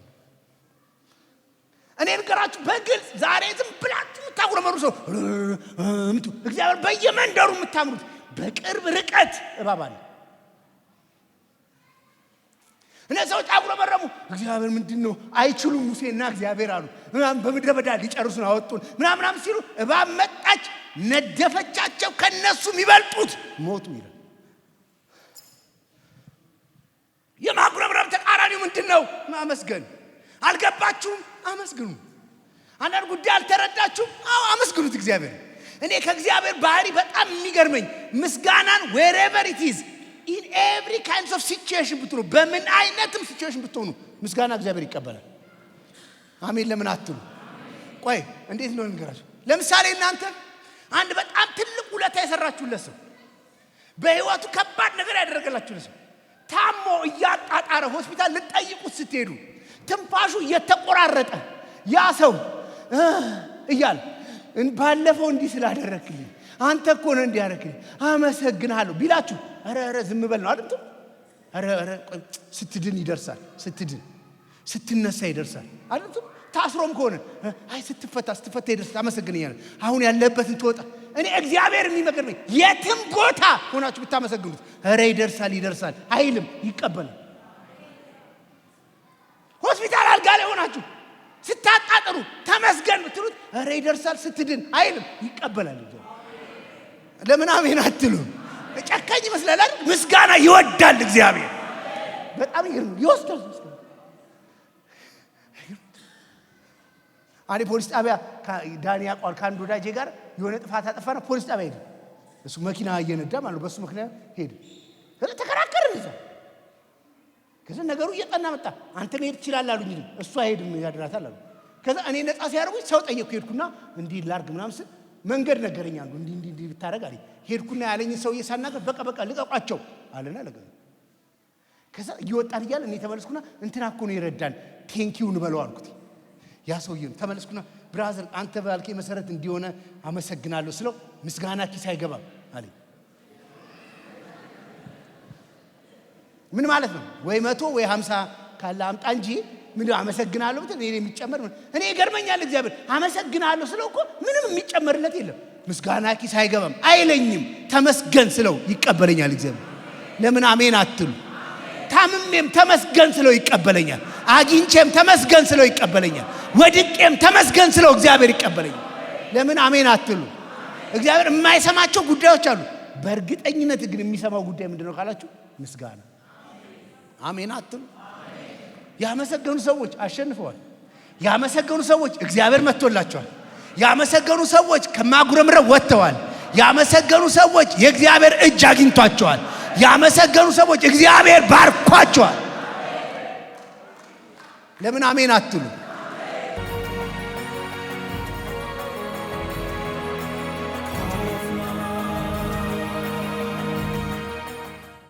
እኔ ንገራችሁ በግልጽ ዛሬ ዝም ብላችሁ ታጉረመሩ ሰው እግዚአብሔር በየመንደሩ የምታምሩት በቅርብ ርቀት እባብ አለ። እነዚህ ሰዎች አጉረመረሙ። እግዚአብሔር ምንድነው አይችሉም ሙሴና እግዚአብሔር አሉ። በምድረ በዳ ሊጨርሱን አወጡን ምናምን ሲሉ እባብ መጣች፣ ነደፈቻቸው። ከነሱ የሚበልጡት ሞቱ ይላል። የማጉረምረም ተቃራኒው ምንድነው? ማመስገን። አልገባችሁም? አመስግኑ። አንዳንድ ጉዳይ አልተረዳችሁም? አዎ አመስግኑት እግዚአብሔር። እኔ ከእግዚአብሔር ባህሪ በጣም የሚገርመኝ ምስጋናን wherever it is in every kinds of situation ብትሆኑ በምን አይነትም ሲቹዌሽን ብትሆኑ ምስጋና እግዚአብሔር ይቀበላል። አሜን ለምን አትሉ? ቆይ እንዴት ነው ልንገራችሁ። ለምሳሌ እናንተ አንድ በጣም ትልቅ ውለታ የሰራችሁለት ሰው በህይወቱ ከባድ ነገር ያደረገላችሁለት ሰው ታሞ እያጣጣረ ሆስፒታል ልጠይቁት ስትሄዱ ትንፋሹ እየተቆራረጠ ያ ሰው እያለ ባለፈው እንዲህ ስላደረክልኝ አንተ እኮ ነው እንዲያረክልኝ አመሰግናለሁ ቢላችሁ አረ ዝም በል ነው አይደል? አረ ስትድን ይደርሳል። ስትነሳ ይደርሳል አይደል? ታስሮም ከሆነ አይ ስትፈታ ይደርሳል። አመሰግናለሁ አሁን ያለበትን ተወጣ። እኔ እግዚአብሔር የሚመገርመኝ የትም ቦታ ሆናችሁ ብታመሰግኑት አረ ይደርሳል አይልም፣ ይቀበላል። ሆስፒታል አልጋ ላይ ሆናችሁ ስታጣጥሩ ተመስገን ብትሉት አረ ይደርሳል ስትድን አይልም፣ ይቀበላል። ለምን አሜን አትሉ? ጨካኝ ይመስላል አይደል? ምስጋና ይወዳል እግዚአብሔር። በጣም ይወስዳል ምስጋና። አንዴ ፖሊስ ጣቢያ ዳንያ ቋል ካንዱ ዳጄ ጋር የሆነ ጥፋት አጠፋና ፖሊስ ጣቢያ ሄደ። እሱ መኪና እየነዳ ማለት በሱ ምክንያት ሄደ። ተከራከርን እዛ። ከዛ ነገሩ እየጠና መጣ። አንተ መሄድ ትችላለህ አሉኝ። እሱ አይሄድም ያድራታል አሉ። ከዛ እኔ ነፃ ሲያደርጉኝ ሰው ጠየቅኩ። ሄድኩና እንዲህ ላርግ ምናምን ስል መንገድ ነገረኝ። አንዱ እንዲህ ብታረግ አለኝ። ሄድኩና ያለኝ ሰው እየሳናገር በቃ ልቀቋቸው አለና ለገ ከዛ እየወጣን እያለ እኔ ተመለስኩና እንትና እኮ ነው ይረዳን ቴንኪው እንበለው አልኩት። ያ ሰውዬው ተመለስኩና ብራዘር አንተ ባልከኝ መሰረት እንዲሆነ አመሰግናለሁ ስለው ምስጋና ኪስ አይገባም አለኝ። ምን ማለት ነው? ወይ 100 ወይ 50 ካለ አምጣ እንጂ ምን አመሰግናለሁ ብትል እኔ የሚጨመር እኔ ይገርመኛል። እግዚአብሔር አመሰግናለሁ ስለው እኮ ምንም የሚጨመርለት የለም። ምስጋና ኪስ አይገባም አይለኝም። ተመስገን ስለው ይቀበለኛል እግዚአብሔር። ለምን አሜን አትሉ? ታምሜም ተመስገን ስለው ይቀበለኛል። አግኝቼም ተመስገን ስለው ይቀበለኛል። ወድቄም ተመስገን ስለው እግዚአብሔር ይቀበለኛል። ለምን አሜን አትሉ? እግዚአብሔር የማይሰማቸው ጉዳዮች አሉ። በእርግጠኝነት ግን የሚሰማው ጉዳይ ምንድነው ካላችሁ ምስጋና። አሜን አትሉ? ያመሰገኑ ሰዎች አሸንፈዋል። ያመሰገኑ ሰዎች እግዚአብሔር መጥቶላቸዋል። ያመሰገኑ ሰዎች ከማጉረምረም ወጥተዋል። ያመሰገኑ ሰዎች የእግዚአብሔር እጅ አግኝቷቸዋል። ያመሰገኑ ሰዎች እግዚአብሔር ባርኳቸዋል። ለምን አሜን አትሉ?